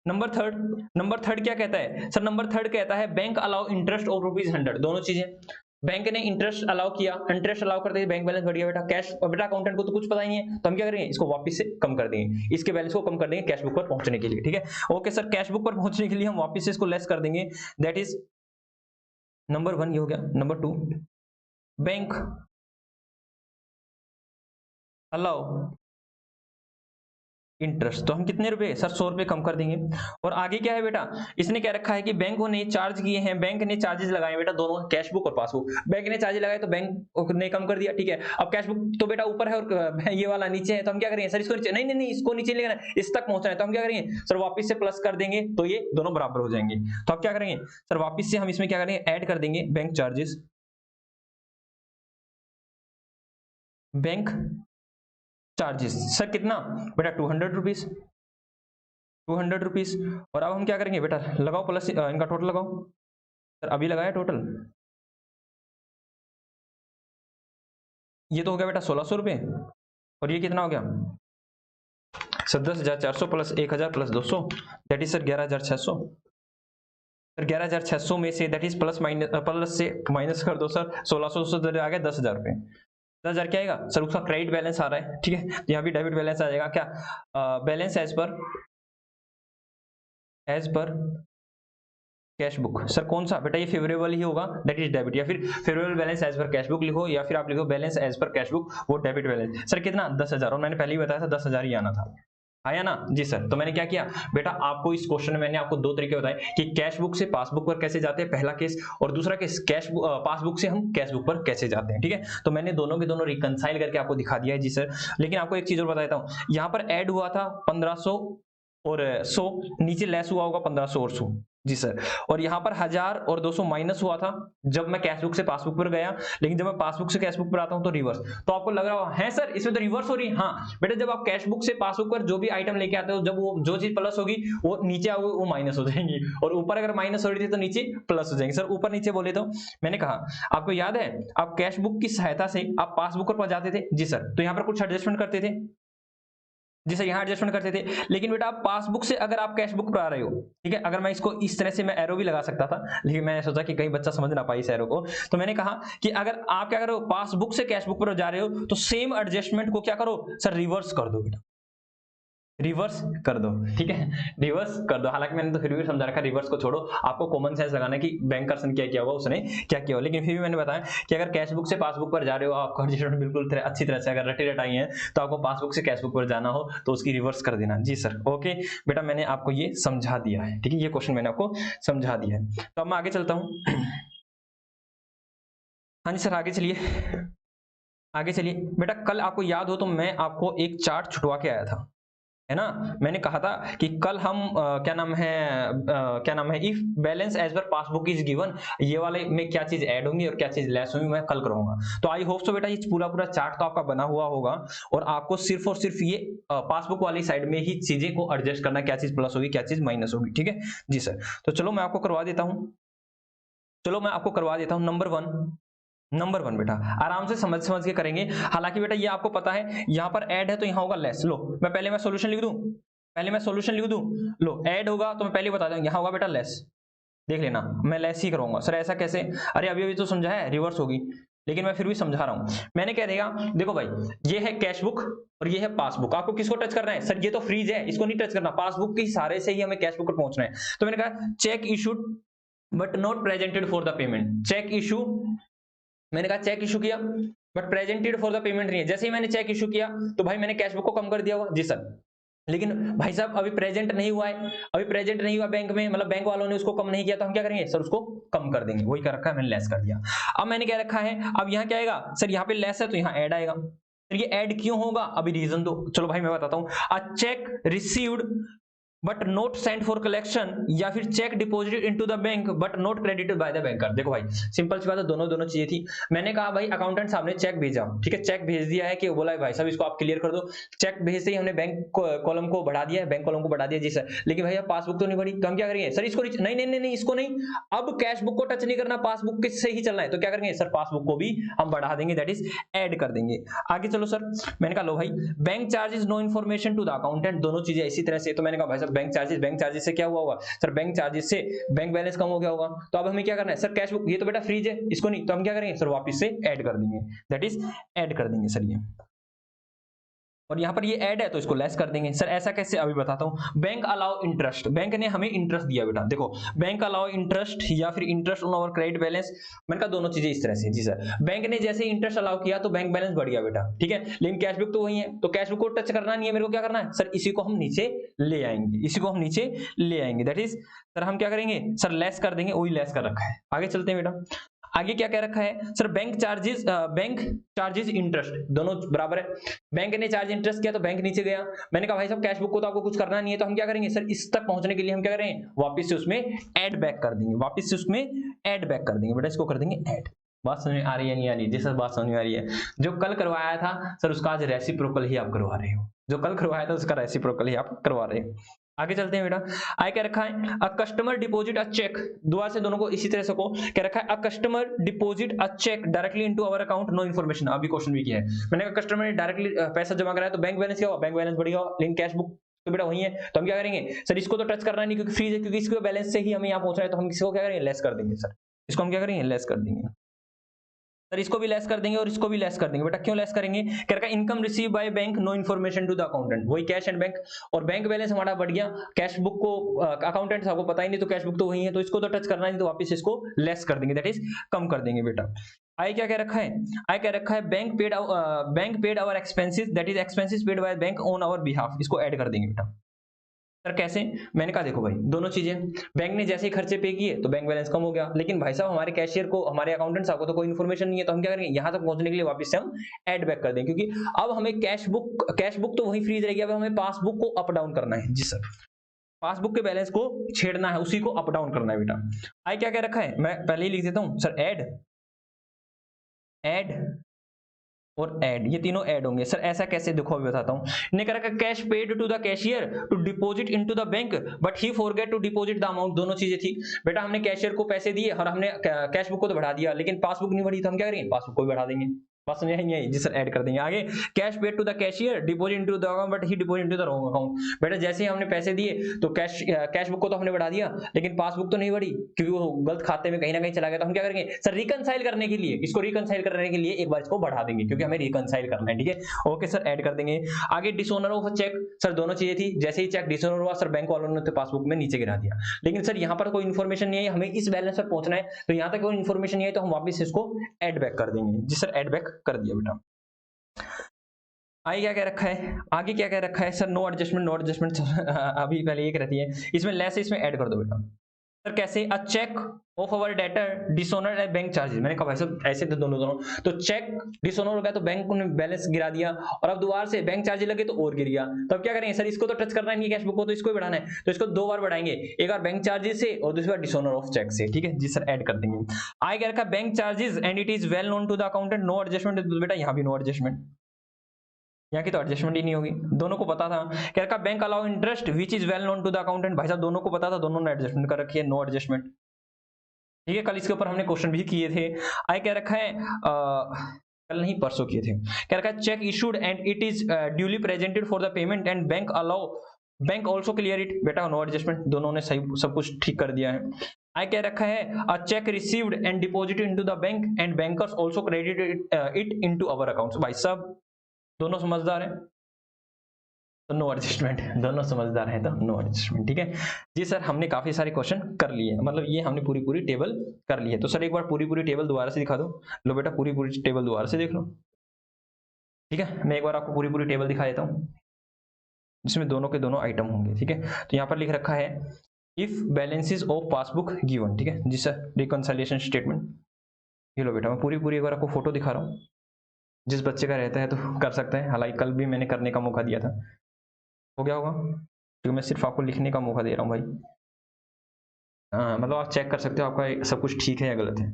नंबर थर्ड क्या कहता है सर, नंबर थर्ड कहता है बैंक अलाउ इंटरेस्ट ऑफ ₹100, दोनों चीजें, बैंक ने इंटरेस्ट अलाउ किया, इंटरेस्ट अलाउ करते ही बैंक बैलेंस बढ़ गया बेटा, कैश बेटा अकाउंटेंट को तो कुछ पता ही नहीं है, तो हम क्या करेंगे, इसको वापस से कम कर देंगे, इसके बैलेंस को कम कर देंगे कैश बुक पर पहुंचने के लिए, ठीक है। ओके सर, कैश बुक पर पहुंचने के लिए हम वापस से इसको लेस कर देंगे, दैट इज नंबर 1 ये हो गया। नंबर 2, बैंक अलाउ इंटरेस्ट, तो हम कितने रुपए सर, 100 रुपए कम कर देंगे। और आगे क्या है बेटा, इसने क्या रखा है कि बैंकों ने चार्ज किए हैं, बैंक ने चार्जेस लगाए बेटा, दोनों कैश बुक और पासबुक, बैंक ने चार्ज लगाए तो बैंक ने कम कर दिया, ठीक है। अब कैश बुक तो बेटा ऊपर है और ये वाला नीचे है, तो हम क्या करेंगे सर, इसको नीचे नहीं नहीं नहीं, इसको नीचे लेना है, इस तक पहुंचना है, तो हम क्या करेंगे सर, वापिस से प्लस कर देंगे, तो ये दोनों बराबर हो जाएंगे। तो अब क्या करेंगे सर, वापिस से हम इसमें क्या करेंगे, ऐड कर देंगे bank charges, bank charges sir कितना बेटा, 200 रुपीज, 200 रुपीज। और अब हम क्या करेंगे बेटा, लगाओ प्लस, इनका टोटल लगाओ सर, अभी लगाया टोटल, ये तो हो गया बेटा 1600 रुपए, और ये कितना हो गया sir, 10,400 plus 1000 plus 200, that is sir 11,600, sir 11,600 में से दैट इज प्लस से माइनस कर दो सर, 1600 से आ गया 10,000 रुपए, 10,000 क्या आएगा सर, उसका क्रेडिट बैलेंस आ रहा है, ठीक है, यहाँ भी डेबिट बैलेंस आ जाएगा, क्या balance as per cash book, sir कौन सा बेटा, ये फेवरेबल ही होगा, दैट इज डेबिट, या फिर favourable balance as per cash book लिखो, या फिर आप लिखो balance as per cash book, वो डेबिट बैलेंस, सर कितना 10,000, और मैंने पहले ही बताया था 10,000 ही आना था, आया ना जी सर। तो मैंने क्या किया बेटा, आपको इस क्वेश्चन में मैंने आपको दो तरीके बताए कि कैश बुक से पासबुक पर कैसे जाते हैं, पहला केस, और दूसरा केस पासबुक से हम कैश बुक पर कैसे जाते हैं, ठीक है। तो मैंने दोनों के दोनों रिकंसाइल करके आपको दिखा दिया है जी सर। लेकिन आपको एक चीज और बताता हूँ, यहाँ पर ऐड हुआ था 1500 और 100, नीचे लेस हुआ होगा 1500 और 100 जी सर, और यहाँ पर 1000 और 200 माइनस हुआ था जब मैं कैशबुक से पासबुक पर गया, लेकिन जब मैं पासबुक से कैशबुक पर आता हूँ तो रिवर्स। तो आपको लग रहा है सर इसमें तो रिवर्स हो रही है, हाँ बेटा, जब आप कैशबुक से पासबुक पर जो भी आइटम लेके आते हो, जब वो जो चीज प्लस होगी वो नीचे आओगे वो माइनस हो जाएंगी, और ऊपर अगर माइनस हो रही थी तो नीचे प्लस हो जाएंगे। सर ऊपर नीचे बोले तो मैंने कहा, आपको याद है आप कैशबुक की सहायता से आप पासबुक पर जाते थे जी सर, तो यहाँ पर कुछ एडजस्टमेंट करते थे जी सर, यहाँ एडजस्टमेंट करते थे, लेकिन बेटा आप पासबुक से अगर आप कैशबुक पर आ रहे हो, ठीक है, अगर मैं इसको इस तरह से मैं एरो भी लगा सकता था, लेकिन मैंने सोचा कि कहीं बच्चा समझ ना पाए इस एरो को, तो मैंने कहा कि अगर आप क्या करो, पासबुक से कैशबुक पर जा रहे हो तो सेम एडजस्टमेंट को क्या करो सर, रिवर्स कर दो बेटा, रिवर्स कर दो, ठीक है, रिवर्स कर दो। हालांकि मैंने तो फिर भी समझा रखा, रिवर्स को छोड़ो, आपको कॉमन सेंस लगाना है कि बैंकर्स ने क्या किया होगा, उसने क्या किया होगा। लेकिन फिर भी मैंने बताया कि अगर कैश बुक से पासबुक पर जा रहे हो, आपको अर्जेंट बिल्कुल अच्छी तरह से अगर रटी रटाई है, तो आपको पासबुक से कैश बुक पर जाना हो तो उसकी रिवर्स कर देना। जी सर, ओके बेटा, मैंने आपको ये समझा दिया है, ठीक है, ये क्वेश्चन मैंने आपको समझा दिया है। तो अब मैं आगे चलता हूँ। हाँ जी सर, आगे चलिए, आगे चलिए बेटा। कल आपको याद हो तो मैं आपको एक चार्ट छुटवा के आया था, है ना। मैंने कहा था कि कल हम क्या नाम है if balance as per passbook is given, ये वाले में क्या चीज ऐड होंगी और क्या चीज लेस होंगी, मैं कल करूंगा। तो आई होप सो बेटा ये पूरा पूरा चार्ट तो आपका बना हुआ होगा, और आपको सिर्फ और सिर्फ ये पासबुक वाली साइड में ही चीजें को एडजस्ट करना, क्या चीज प्लस होगी क्या चीज माइनस होगी, ठीक है जी सर। तो चलो मैं आपको करवा देता हूँ, चलो मैं आपको करवा देता हूँ। नंबर वन बेटा, आराम से समझ समझ के करेंगे। हालांकि बेटा ये आपको पता है, यहाँ पर ऐड है तो यहाँ होगा लेस। लो मैं पहले सॉल्यूशन लिख दूं, लो ऐड होगा तो मैं पहले बता दूं, यहाँ होगा बेटा लेस। देख लेना, मैं लेस ही करूंगा। सर ऐसा कैसे? अरे अभी अभी तो समझा है, रिवर्स होगी, लेकिन मैं फिर भी समझा रहा हूं। मैंने क्या देगा, देखो भाई, ये है कैश बुक और ये है पासबुक। आपको किसको टच करना है? सर ये तो फ्रीज है, इसको नहीं टच करना, पासबुक के सारे से ही हमें कैश बुक पर पहुंचना है। तो मैंने कहा cheque issued but not presented for the payment. Cheque issue, मैंने कहा चेक इशू किया but presented for the payment नहीं है। जैसे ही मैंने चेक इशू किया तो भाई मैंने कैश बुक को कम कर दिया होगा। जी सर, लेकिन भाई साहब अभी प्रेजेंट नहीं हुआ है, अभी प्रेजेंट नहीं हुआ बैंक में, मतलब बैंक वालों ने उसको कम नहीं किया, तो हम क्या करेंगे सर, उसको कम कर देंगे। वही कर रखा है मैंने, लेस कर दिया। अब मैंने क्या रखा है, अब यहाँ क्या आएगा सर, यहाँ पे लेस है तो यहाँ ऐड आएगा। सर ये ऐड क्यों होगा, अभी रीजन दो। चलो भाई मैं बताता हूँ। A cheque received but not sent for collection, या फिर cheque deposited into the bank but not credited by the banker. देखो भाई सिंपल सी बात है, दोनों दोनों चीजें थी। मैंने कहा भाई अकाउंटेंट साहब ने चेक भेजा, ठीक है, चेक भेज दिया है, कि बोला है भाई साहब इसको आप क्लियर कर दो। चेक भेजते ही हमने बैंक कॉलम को बढ़ा दिया है, बैंक कॉलम को बढ़ा दिया। जी सर, लेकिन भैया पासबुक तो नहीं बढ़ी, तो हम क्या करेंगे सर, इसको नहीं नहीं नहीं नहीं इसको नहीं, अब कैश बुक को टच नहीं करना, पासबुक से ही चलना है। तो क्या करेंगे सर, पासबुक को भी हम बढ़ा देंगे, दैट इज ऐड कर देंगे। आगे चलो सर, मैंने कहा लो भाई bank charges no information to the accountant, दोनों चीजें इसी तरह से। तो मैंने कहा भाई साहब बैंक चार्जेस से क्या हुआ होगा सर, बैंक चार्जेस से बैंक बैलेंस कम हो गया होगा। तो अब हमें क्या करना है सर, कैश बुक ये तो बेटा फ्रीज है, इसको नहीं, तो हम क्या करेंगे सर, वापस से ऐड कर देंगे, दैट इज ऐड कर देंगे सर ये। और यहाँ पर ये ऐड है तो इसको लेस कर देंगे। सर ऐसा कैसे, अभी बताता हूँ। बैंक अलाउ इंटरेस्ट, बैंक ने हमें इंटरेस्ट दिया बेटा, देखो बैंक अलाउ इंटरेस्ट या फिर interest on our credit balance. मैंने कहा दोनों चीजें इस तरह से। जी सर, बैंक ने जैसे इंटरेस्ट अलाउ किया तो बैंक बैलेंस बढ़ गया बेटा, ठीक है, लेकिन कैश बुक तो वही है, तो कैश बुक को टच करना नहीं है मेरे को। क्या करना है सर, इसी को हम नीचे ले आएंगे, इसी को हम नीचे ले आएंगे, दैट इज सर हम क्या करेंगे सर, लेस कर देंगे, वही लेस कर रखा है। आगे चलते हैं बेटा, आगे क्या कह रखा है सर, बैंक चार्जेस इंटरेस्ट, दोनों बराबर है। बैंक ने चार्ज इंटरेस्ट किया तो बैंक नीचे गया। मैंने कहा भाई साहब कैश बुक को तो आपको कुछ करना नहीं है, तो हम क्या करेंगे सर, इस तक पहुंचने के लिए हम क्या करेंगे, वापस से उसमें ऐड बैक कर देंगे, वापस से उसमें ऐड बैक कर देंगे बेटा, इसको कर देंगे ऐड। बात समझ में आ रही है नहीं आ रही? जी सर बात समझ में आ रही है। जो कल करवाया था सर उसका आज रेसिप्रोकल ही आप करवा रहे हो, जो कल करवाया था उसका रेसिप्रोकल ही आप करवा रहे हो। आगे चलते हैं बेटा, आगे क्या रखा है, a customer deposit a cheque, दोबारा से दोनों को इसी तरह से को क्या रखा है, a customer deposit a cheque directly into our account, no information. अभी क्वेश्चन भी किया है, मैंने कहा कस्टमर ने डायरेक्टली पैसा जमा कराया तो बैंक बैलेंस क्या हुआ, बैंक बैलेंस बढ़ गया, लेकिन कैश बुक तो बेटा वही है। तो हम क्या करेंगे सर, इसको तो टच करना नहीं क्योंकि फ्रीज है, क्योंकि इसके बैलेंस से ही हमें यहाँ पहुंचना है, तो हम इसको क्या करेंगे, लेस कर देंगे सर, इसको हम क्या करेंगे, लेस कर देंगे सर, इसको भी लेस कर देंगे और इसको भी लेस कर देंगे। बेटा क्यों लेस करेंगे, क्या रखा, income receive by bank no information to the accountant, वही कैश एंड बैंक, और बैंक बैलेंस हमारा बढ़ गया, कैश बुक को अकाउंटेंट साहब को पता ही नहीं, तो कैश बुक तो वही है, तो इसको तो टच करना नहीं, तो वापस इसको लेस कर देंगे, दैट इज कम कर देंगे बेटा। आई क्या कह रखा है, आई क्या रखा है, bank paid our expenses, that is expenses paid by bank on our behalf, इसको ऐड कर देंगे बेटा। सर कैसे, मैंने कहा देखो भाई दोनों चीजें, बैंक ने जैसे ही खर्चे पे किए तो बैंक बैलेंस कम हो गया, लेकिन भाई साहब हमारे कैशियर को, हमारे अकाउंटेंट साहब को तो कोई इन्फॉर्मेशन नहीं है, तो हम क्या करेंगे, यहां तक पहुंचने के लिए वापस से हम ऐड बैक कर देंगे, क्योंकि अब हमें कैश बुक तो वही फ्रीज रहेगी, अब हमें पासबुक को अप डाउन करना है। जी सर, पासबुक के बैलेंस को छेड़ना है, उसी को अप डाउन करना है बेटा। आई क्या रखा है, मैं पहले ही लिख देता हूं सर, ऐड और ऐड, ये तीनों ऐड होंगे। सर ऐसा कैसे, देखो अभी बताता हूं। ने कहा cash paid to the cashier to deposit into the bank but he forget to deposit the amount, दोनों चीजें थी बेटा, हमने कैशियर को पैसे दिए और हमने कैश बुक को तो बढ़ा दिया, लेकिन पासबुक नहीं बढ़ी, तो हम क्या करेंगे, पासबुक को भी बढ़ा देंगे। बात समझ आई नहीं आई? जी सर ऐड कर देंगे। आगे cash paid to the cashier deposit into the account but he deposit into the wrong account. बेटा जैसे ही हमने पैसे दिए तो कैश बुक को तो हमने बढ़ा दिया, लेकिन पासबुक तो नहीं बढ़ी क्योंकि वो गलत खाते में कहीं ना कहीं चला गया। तो हम क्या करेंगे सर, रिकनसाइल करने के लिए, इसको रिकनसाइल करने के लिए एक बार इसको बढ़ा देंगे क्योंकि हमें रिकनसाइल करना है। ठीक है, ओके सर ऐड कर देंगे। आगे डिसओनर ऑफ चेक, सर दोनों चीजें थी, जैसे ही चेक डिसओनर हुआ सर बैंक वालों ने तो पासबुक में नीचे गिरा दिया, लेकिन सर यहाँ पर कोई इन्फॉर्मेशन नहीं है, हमें इस बैलेंस पर पहुंचना है, तो यहाँ तक कोई इन्फॉर्मेशन नहीं है तो हम वापस इसको एड बैक कर देंगे। जी सर ऐड बैक कर दिया बेटा। आगे क्या क्या रखा है, आगे क्या क्या रखा है sir, no adjustment, no adjustment अभी पहले एक रहती है, इसमें लेस इसमें ऐड कर दो बेटा। सर कैसे, a cheque of our debtor dishonour and bank charges, मैंने कहा भाई ऐसे तो दोनों तो चेक डिसऑनर हो गया तो बैंक ने बैलेंस गिरा दिया, और अब दोबारा से बैंक चार्जेस लगे तो और गिर गया, तो अब क्या करेंगे सर, इसको तो टच करना नहीं है कैश बुक को, तो इसको ही बढ़ाना है, तो इसको दो बार बढ़ाएंगे, एक बार बैंक चार्जेस से और दूसरी बार डिसऑनर ऑफ चेक से। ठीक है जी सर ऐड कर देंगे। आगे क्या रखा, bank charges and it is well known to the accountant, no adjustment, बेटा यहाँ भी नो एडजस्टमेंट, यहाँ की तो एडजस्टमेंट ही नहीं होगी, दोनों को पता था। क्या रखा, bank allow interest which is well known to the accountant, भाई साहब दोनों को पता था, दोनों ने एडजस्टमेंट कर रखी है, नो एडजस्टमेंट। ठीक है, कल इसके ऊपर हमने क्वेश्चन भी किए थे। आगे क्या रखा है, कल नहीं परसों किए थे, क्या रखा है, check issued and it is duly presented for the payment and bank allow bank also clear it, बेटा नो एडजस्टमेंट, दोनों ने सही सब कुछ ठीक कर दिया है। आगे क्या रखा है, a cheque received and deposited into the bank and bankers also credited it into our accounts, भाई साहब दोनों समझदार हैं तो नो एडजस्टमेंट, दोनों समझदार हैं तो नो एडजस्टमेंट। ठीक है जी सर, हमने काफी सारे क्वेश्चन कर लिए, मतलब ये हमने पूरी पूरी टेबल कर ली है। तो सर एक बार पूरी पूरी टेबल दोबारा से दिखा दो, लो बेटा पूरी पूरी टेबल दोबारा से देख लो। ठीक है, मैं एक बार आपको पूरी पूरी टेबल दिखा देता हूँ जिसमें दोनों के दोनों आइटम होंगे। ठीक है, तो यहाँ पर लिख रखा है if balances of passbook given. ठीक है जी सर, रिकंसिलिएशन स्टेटमेंट, ये लो बेटा मैं पूरी पूरी एक बार आपको फोटो दिखा रहा हूँ, जिस बच्चे का रहता है तो कर सकते हैं, हालांकि कल भी मैंने करने का मौका दिया था, हो गया होगा क्योंकि मैं सिर्फ आपको लिखने का मौका दे रहा हूँ भाई। हाँ मतलब आप चेक कर सकते हो आपका सब कुछ ठीक है या गलत है।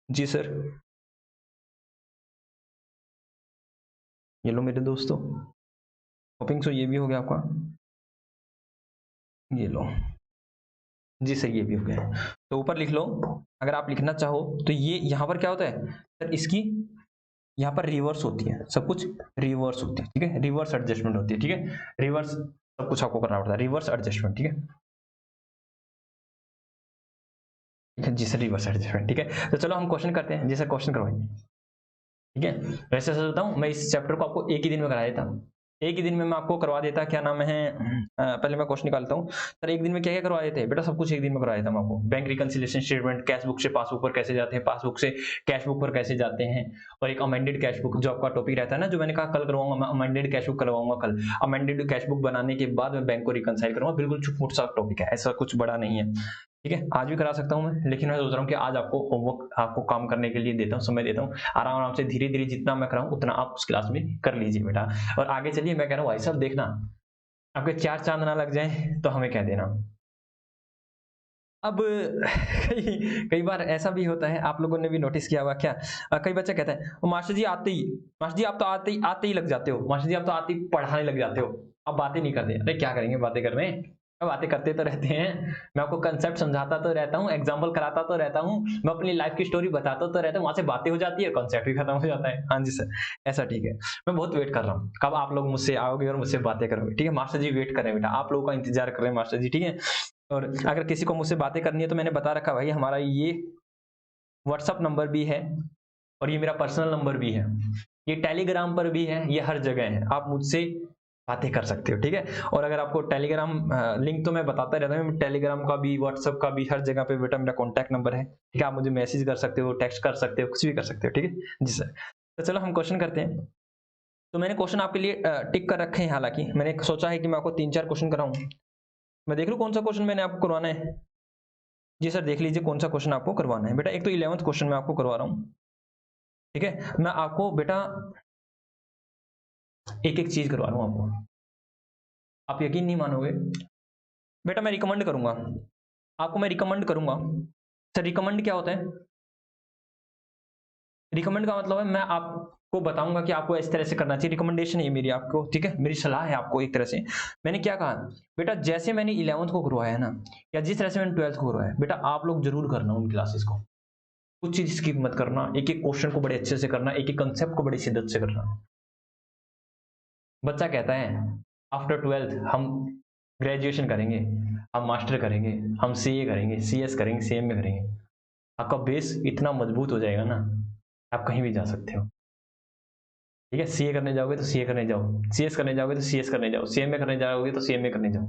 जी सर, ये लो मेरे दोस्तों, होपिंग सो ये भी हो गया आपका, ये लो जी सर ये भी हो गया। तो ऊपर लिख लो, अगर आप लिखना चाहो तो ये यहाँ पर क्या होता है सर, इसकी यहाँ पर रिवर्स होती है, सब कुछ रिवर्स होती है। ठीक है, रिवर्स एडजस्टमेंट होती है। ठीक है, रिवर्स सब कुछ आपको करना पड़ता है, रिवर्स एडजस्टमेंट। ठीक है, ठीक है जी सर रिवर्स एडजस्टमेंट। ठीक है, तो चलो हम क्वेश्चन करते हैं। जी सर क्वेश्चन करवाइए। ठीक है, वैसे सच बताऊं मैं इस चैप्टर को आपको एक ही दिन में करा देता, एक ही दिन में मैं आपको करवा देता, क्या नाम है, पहले मैं क्वेश्चन निकालता हूँ सर, एक दिन में क्या क्या करवा देते हैं बेटा, सब कुछ एक दिन में करवा देता हूँ आपको। Bank reconciliation statement, cash book से पासबुक पर कैसे जाते हैं, पासबुक से कैश बुक पर कैसे जाते हैं, और एक अमेंडेड कैश बुक जो आपका टॉपिक रहता है ना, जो मैंने कहा कल करवाऊंगा मैं, अमेंडेड कैश बुक करवाऊंगा कल। अमेंडेड कैश बुक बनाने के बाद मैं बैंक को रिकंसाइल करूंगा, बिल्कुल छुटमुट सा टॉपिक है, ऐसा कुछ बड़ा नहीं है। ठीक है, आज भी करा सकता हूं मैं, लेकिन मैं सोच रहा हूँ कि आज आपको होमवर्क आपको काम करने के लिए देता हूँ, समय देता हूँ, आराम आराम से धीरे धीरे जितना मैं कराऊँ उतना आप उस क्लास में कर लीजिए बेटा। और आगे चलिए, मैं कह रहा हूँ भाई साहब देखना, आपके चार चांद ना लग जाए तो हमें कह देना। अब कई बार ऐसा भी होता है, आप लोगों ने भी नोटिस किया होगा क्या, कई बच्चे कहते हैं मास्टर जी आते ही, मास्टर जी आप तो आते ही लग जाते हो, मास्टर जी आप तो आते ही पढ़ाने लग जाते हो, अब बातें नहीं करते। अरे क्या करेंगे बातें करने, अब बातें करते तो रहते हैं, मैं आपको कंसेप्ट समझाता तो रहता हूँ, एग्जाम्पल कराता तो रहता हूँ, मैं अपनी लाइफ की स्टोरी बताता तो रहता हूँ, वहां से बातें हो जाती है, कॉन्सेप्ट भी खत्म हो जाता है। हाँ जी सर ऐसा ठीक है, मैं बहुत वेट कर रहा हूँ कब आप लोग मुझसे आओगे और मुझसे बातें करोगे। ठीक है मास्टर जी वेट कर रहे हैं बेटा, आप लोगों का इंतजार कर रहे हैं मास्टर जी। ठीक है, और अगर किसी को मुझसे बातें करनी है तो मैंने बता रखा भाई, हमारा ये व्हाट्सअप नंबर भी है और ये मेरा पर्सनल नंबर भी है, ये टेलीग्राम पर भी है, ये हर जगह है, आप मुझसे बातें कर सकते हो। ठीक है, और अगर आपको टेलीग्राम लिंक तो मैं बताता रहता हूँ, टेलीग्राम का भी व्हाट्सअप का भी हर जगह पे बेटा मेरा कॉन्टैक्ट नंबर है। ठीक है, आप मुझे मैसेज कर सकते हो, टेक्स्ट कर सकते हो, कुछ भी कर सकते हो। ठीक है जी सर, तो चलो हम क्वेश्चन करते हैं। तो मैंने क्वेश्चन आपके लिए टिक कर रखे हैं, हालांकि मैंने सोचा है कि मैं आपको 3-4 क्वेश्चन कराऊं, मैं देख लूं कौन सा क्वेश्चन मैंने आपको करवाना है। जी सर देख लीजिए कौन सा क्वेश्चन आपको करवाना है बेटा, एक तो 11th क्वेश्चन मैं आपको करवा रहा हूँ। ठीक है, मैं आपको बेटा एक एक चीज करवा रहा हूँ आपको, आप यकीन नहीं मानोगे बेटा, मैं रिकमेंड करूंगा आपको, मैं रिकमेंड करूंगा। सर रिकमेंड क्या होता है, रिकमेंड का मतलब है मैं आपको बताऊंगा कि आपको इस तरह से करना चाहिए, रिकमेंडेशन है मेरी आपको। ठीक है, मेरी सलाह है आपको एक तरह से। मैंने क्या कहा बेटा, जैसे मैंने 11th को करवाया है ना, या जिस तरह से मैंने 12th को करवाया बेटा, आप लोग जरूर करना उन क्लासेस को। कुछ चीज स्किप मत करना, एक एक क्वेश्चन को बड़े अच्छे से करना, एक एक कंसेप्ट को बड़ी शिद्दत से करना। बच्चा कहता है आफ्टर 12th हम ग्रेजुएशन करेंगे, हम मास्टर करेंगे, हम सीए करेंगे, सीएस करेंगे, सीएमए करेंगे। आपका बेस इतना मजबूत हो जाएगा ना, आप कहीं भी जा सकते हो। ठीक है, सीए करने जाओगे तो सीए करने जाओ, सीएस करने जाओगे तो सीएस करने जाओ, सीएमए करने जाओगे तो सीएमए करने जाओ।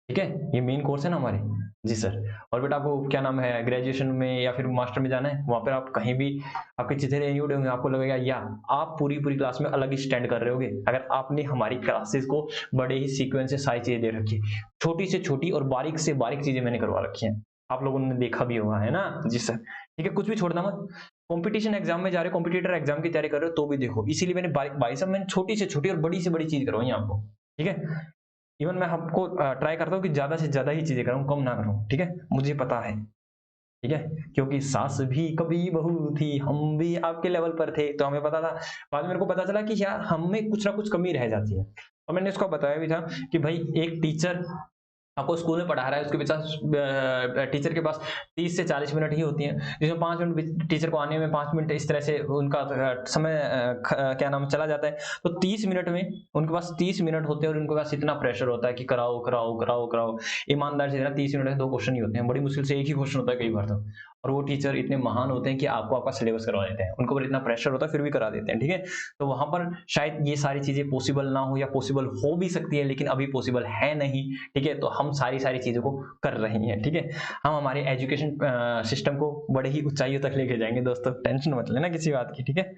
ठीक है, ये मेन कोर्स है ना हमारे। जी सर। और बेटा आपको क्या नाम है, ग्रेजुएशन में या फिर मास्टर में जाना है, वहां पर आप कहीं भी आपके चीजें नहीं उड़े होंगे, आपको लगेगा या आप पूरी पूरी क्लास में अलग ही स्टैंड कर रहे होगे अगर आपने हमारी क्लासेस को बड़े ही सीक्वेंस से सारी चीजें दे रखी है। छोटी से छोटी और बारीक से बारीक चीजें मैंने करवा रखी है, आप लोगों ने देखा भी होगा, है ना। जी सर। ठीक है, कुछ भी छोड़ना मत। कंपटीशन एग्जाम में जा रहे हो, कॉम्पिटिटर एग्जाम की तैयारी कर रहे हो तो भी देखो, इसीलिए मैंने भाई साहब मैंने छोटी से छोटी और बड़ी से बड़ी चीज करवाई आपको। ठीक है, इवन मैं आपको ट्राई करता हूँ कि ज्यादा से ज्यादा ही चीजें करूँ, कम ना करूँ। ठीक है, मुझे पता है। ठीक है, क्योंकि सास भी कभी बहू थी, हम भी आपके लेवल पर थे, तो हमें पता था। बाद में मेरे को पता चला कि यार हम में कुछ ना कुछ कमी रह जाती है, और मैंने इसको बताया भी था कि भाई एक टीचर आपको स्कूल में पढ़ा रहा है, उसके पास टीचर के पास 30 से 40 मिनट ही होती हैं, जिसमें 5 मिनट टीचर को आने में 5 मिनट इस तरह से उनका समय क्या नाम चला जाता है। तो 30 मिनट में उनके पास 30 मिनट होते हैं और उनके पास इतना प्रेशर होता है कि कराओ कराओ कराओ कराओ। ईमानदार से 30 मिनट में 2 क्वेश्चन ही होते हैं, बड़ी मुश्किल से एक ही क्वेश्चन होता है कई बार तो। और वो टीचर इतने महान होते हैं कि आपको आपका सिलेबस करवा देते हैं, उनको इतना प्रेशर होता है फिर भी करा देते हैं। ठीक है, तो वहां पर शायद ये सारी चीजें पॉसिबल ना हो या पॉसिबल हो भी सकती है, लेकिन अभी पॉसिबल है नहीं। ठीक है, तो हम सारी सारी चीजों को कर रहे हैं। ठीक है, हम हमारे एजुकेशन सिस्टम को बड़े ही ऊंचाइयों तक लेके जाएंगे दोस्तों, टेंशन मत लेना किसी बात की। ठीक है,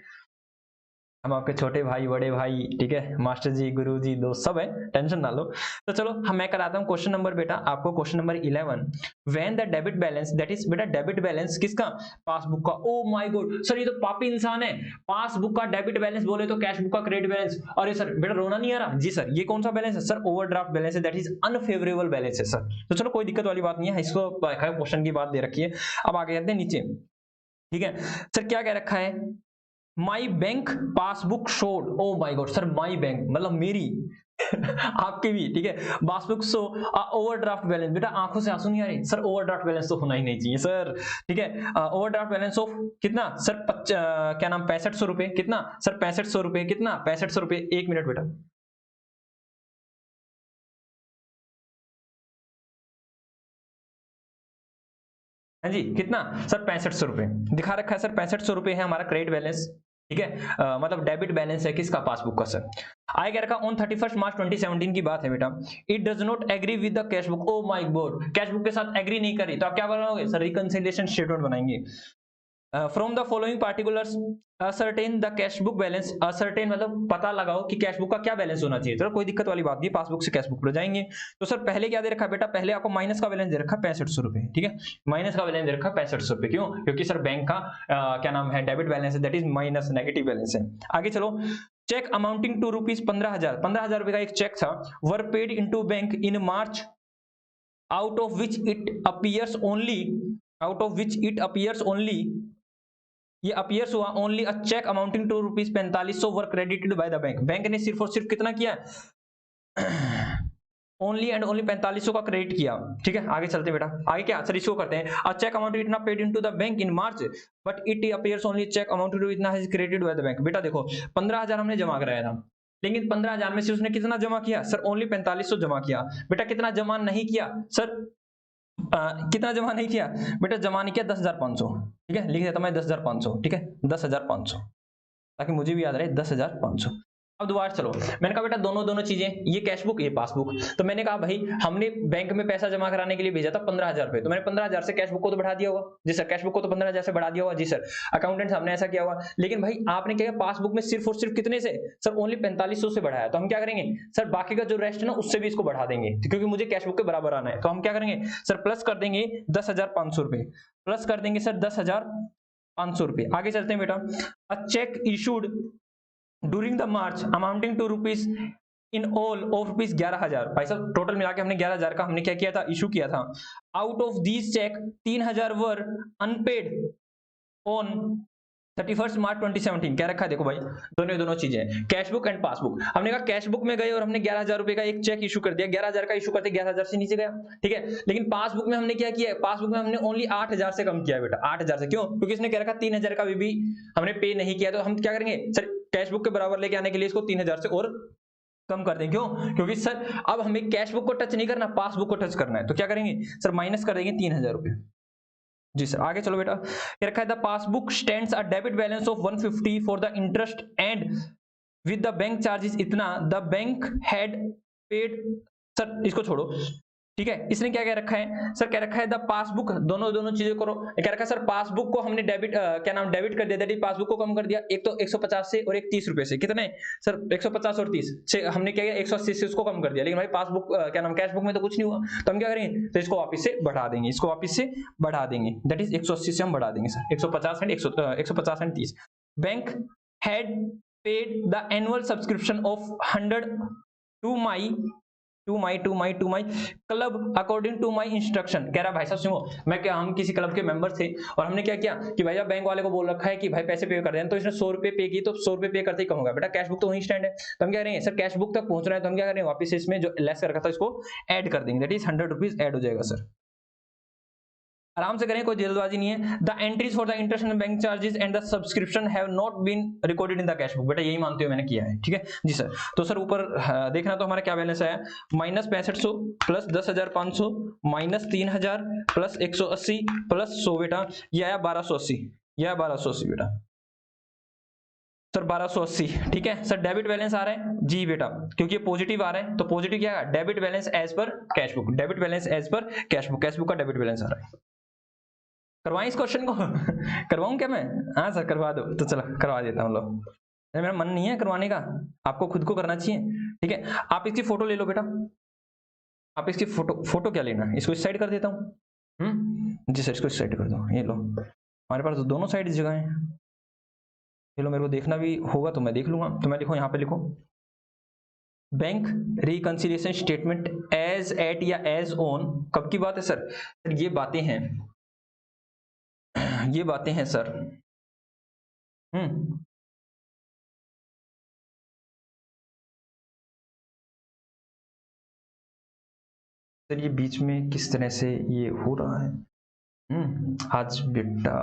हम आपके छोटे भाई बड़े भाई, ठीक है, मास्टर जी गुरु जी दोस्त सब है, टेंशन ना लो। तो चलो मैं कराता हूँ क्वेश्चन नंबर बेटा आपको, question number 11। When the debit balance, that is बेटा डेबिट बैलेंस किसका, पासबुक का। ओ माय गॉड सर, ये तो पापी इंसान है, पासबुक का डेबिट बैलेंस बोले तो कैश बुक का क्रेडिट बैलेंस। अरे सर बेटा रोना नहीं आ रहा। जी सर, ये कौन सा बैलेंस है सर, ओवरड्राफ्ट बैलेंस है, दैट इज अनफेवरेबल बैलेंस है सर। तो चलो कोई दिक्कत वाली बात नहीं है, इसको क्वेश्चन की बात दे रखी है। अब आगे जाते हैं नीचे। ठीक है सर, क्या कह रखा है, माई बैंक पासबुक शोड। ओ माई गॉड सर, माई बैंक मतलब मेरी आपके भी। ठीक है, पासबुक शो ओवरड्राफ्ट बैलेंस। बेटा आंखों से आंसू नहीं आ रही सर, ओवरड्राफ्ट बैलेंस तो होना ही नहीं चाहिए सर। ठीक है, ओवरड्राफ्ट बैलेंस ऑफ कितना सर, क्या नाम 6500 रुपए, कितना सर 6500 रुपए, कितना 6500 रुपए। 1 मिनट बेटा, हाँ जी कितना सर 6500 रुपए दिखा रखा है सर, 6500 रुपए है हमारा क्रेडिट बैलेंस। ठीक है, मतलब डेबिट बैलेंस है किसका, पासबुक का सर। आगे कह रखा ऑन 31 मार्च 2017 की बात है बेटा, it does not agree with the cash book. Oh my God, cash book के साथ एग्री नहीं करी तो आप क्या बनाओगे सर, रिकंसिलिएशन स्टेटमेंट बनाएंगे। From the following particulars ascertain the cash book balance. Ascertain मतलब पता लगाओ कि कैश बुक का क्या बैलेंस होना चाहिए। चलो कोई दिक्कत वाली बात नहीं, पासबुक से कैश बुक पर जाएंगे। तो सर पहले क्या दे रखा है बेटा, पहले आपको माइनस का बैलेंस दे रखा है 6500 रुपए। ठीक है, माइनस का बैलेंस दे रखा है 6500 रुपए, क्यों, क्योंकि सर बैंक का क्या नाम है डेबिट बैलेंस है, that is minus negative balance है। आगे चलो, चेक अमाउंटिंग टू रुपीज 15,000 रुपए का एक चेक था, were paid into bank in March, out of which it appears only, out of which it appears only, ये अपीयर्स हुआ only a cheque amounting to rupees 4500 were credited by the bank. Bank ने सिर्फ और सिर्फ कितना किया, ओनली एंड ओनली 4500 का क्रेडिट किया। ठीक है, आगे चलते बेटा, आगे क्या सर इसको करते हैं, अ चेक अमाउंट इतना paid into the bank in March but it appears only cheque amount to इतना has credited by the bank. बेटा देखो 15,000 हमने जमा कराया था, लेकिन 15,000 में से उसने कितना जमा किया सर, ओनली 4500 जमा किया। बेटा कितना जमा नहीं किया सर, कितना जमा नहीं किया बेटा, जमा नहीं किया 10,500। ठीक है, लिख देता मैं 10,500। ठीक है, 10,500 ताकि मुझे भी याद रहे, 10,500। अब दोबारा चलो, मैंने कहा बेटा दोनों दोनों चीजें, ये कैश बुक ये पासबुक। तो मैंने कहा भाई हमने बैंक में पैसा जमा कराने के लिए भेजा था 15,000 रुपए, तो मैंने 15,000 से कैश बुक को तो बढ़ा दिया होगा। जी सर, कैश बुक को तो 15,000 से बढ़ा दिया होगा। जी सर, अकाउंटेंट साहब ने ऐसा किया होगा। लेकिन भाई आपने क्या किया, पासबुक में सिर्फ और सिर्फ कितने से सर, ओनली 4500 से बढ़ाया। तो हम क्या करेंगे सर, बाकी का जो रेस्ट है ना उससे भी इसको बढ़ा देंगे, क्योंकि मुझे कैश बुक के बराबर आना है। तो हम क्या करेंगे सर, प्लस कर देंगे 10,500 रुपए, प्लस कर देंगे सर 10,500 रुपए। आगे चलते हैं बेटा, a cheque issued during the March amounting to rupees in all of rupees 11,000। भाई साहब टोटल मिला के हमने 11,000 का हमने क्या किया था, इशू किया था। Out of these cheque 3,000 were unpaid on 31 March 2017 क्या रखा है, देखो भाई दोनों चीजें, कैश बुक एंड पासबुक। हमने कहा कैश बुक में गए और हमने 11,000 रुपए का एक चेक इशू कर दिया, 11,000 का इशू करते 11,000 से नीचे गया, ठीक है। लेकिन पासबुक में हमने क्या किया, पासबुक में हमने ओनली 8,000 से कम किया है बेटा, 8,000 से। क्यों? क्योंकि इसने क्या रखा 3,000 का भी हमने पे नहीं किया, तो हम क्या करेंगे सर, कैश बुक के बराबर लेके आने के लिए इसको 3,000 से और कम कर देंगे। क्यों? क्योंकि सर अब हमें कैश बुक को टच नहीं करना, पासबुक को टच करना है, तो क्या करेंगे सर, माइनस कर देंगे 3,000 रुपए। जी सर, आगे चलो बेटा, क्या रखा है, the passbook stands a debit balance of 150 for the interest and with the bank charges इतना the bank had paid. Sir इसको छोड़ो, ठीक है। इसने क्या क्या रखा है सर, क्या रखा है द पासबुक, दोनों चीजें करो। क्या रखा है सर, पासबुक को हमने डेबिट क्या नाम डेबिट कर दिया, दैट इज पासबुक को कम कर दिया, एक तो 150 से और एक 30 रुपए से। कितने सर, 150 और 30 से हमने क्या किया, 180 से उसको कम कर दिया। लेकिन भाई पासबुक क्या नाम कैश बुक में तो कुछ नहीं हुआ, तो हम क्या करेंगे, तो इसको वापस से बढ़ा देंगे, इसको वापस से बढ़ा देंगे, दैट इज 180 से हम बढ़ा देंगे sir, 150 and 150 and 30। Bank had paid the annual subscription of 100 to my club according to my instruction. कह रहा भाई साहब सुनो, मैं क्या, हम किसी क्लब के मेंबर थे और हमने क्या किया कि भैया बैंक वाले को बोल रखा है कि भाई पैसे पे कर देना, तो इसने 100 रुपए पे की, तो 100 रुपए पे करते ही कम होगा बेटा, कैश बुक तो वहीं स्टैंड है। तो हम क्या करेंगे सर, कैश बुक तक पहुंच रहे हैं, तो हम क्या करेंगे, वापस इसमें जो लेस कर रखा था इसको ऐड कर देंगे, दैट इज 100 रुपीज ऐड हो जाएगा सर। आराम से करें, कोई जल्दबाजी नहीं है। The entries for the interest and bank charges and the subscription have not been recorded in the cash book. बेटा यही मानते हुए मैंने किया है, ठीक है जी सर। तो सर ऊपर देखना, तो हमारा क्या बैलेंस आया, -6500 प्लस 10,500 माइनस 3,000 प्लस 180 प्लस 100 बेटा, ये आया 1280, यह आया 1280 बेटा सर, 1280, ठीक है सर। डेबिट बैलेंस आ रहा है जी बेटा, क्योंकि ये पॉजिटिव आ रहा है, तो पॉजिटिव क्या है, debit balance as per cash book, debit balance as per cash book का डेबिट बैलेंस आ रहा है। करवाएं इस क्वेश्चन को करवाऊं क्या मैं? हाँ सर करवा दो, तो चलो करवा देता हूँ लोग, मेरा मन नहीं है करवाने का, आपको खुद को करना चाहिए, ठीक है। आप इसकी फोटो ले लो बेटा, आप इसकी फोटो क्या लेना, इसको इस साइड कर देता हूँ, जी सर इसको इस साइड कर दो, ये लो, हमारे पास तो दोनों साइड जगह है, ये लो, मेरे को देखना भी होगा तो मैं देख लूंगा। तो मैं लिखो, यहाँ पे लिखो bank reconciliation statement as at या एज ऑन, कब की बात है सर, ये बातें हैं, ये बातें हैं सर, सर ये बीच में किस तरह से ये हो रहा है, आज बेटा,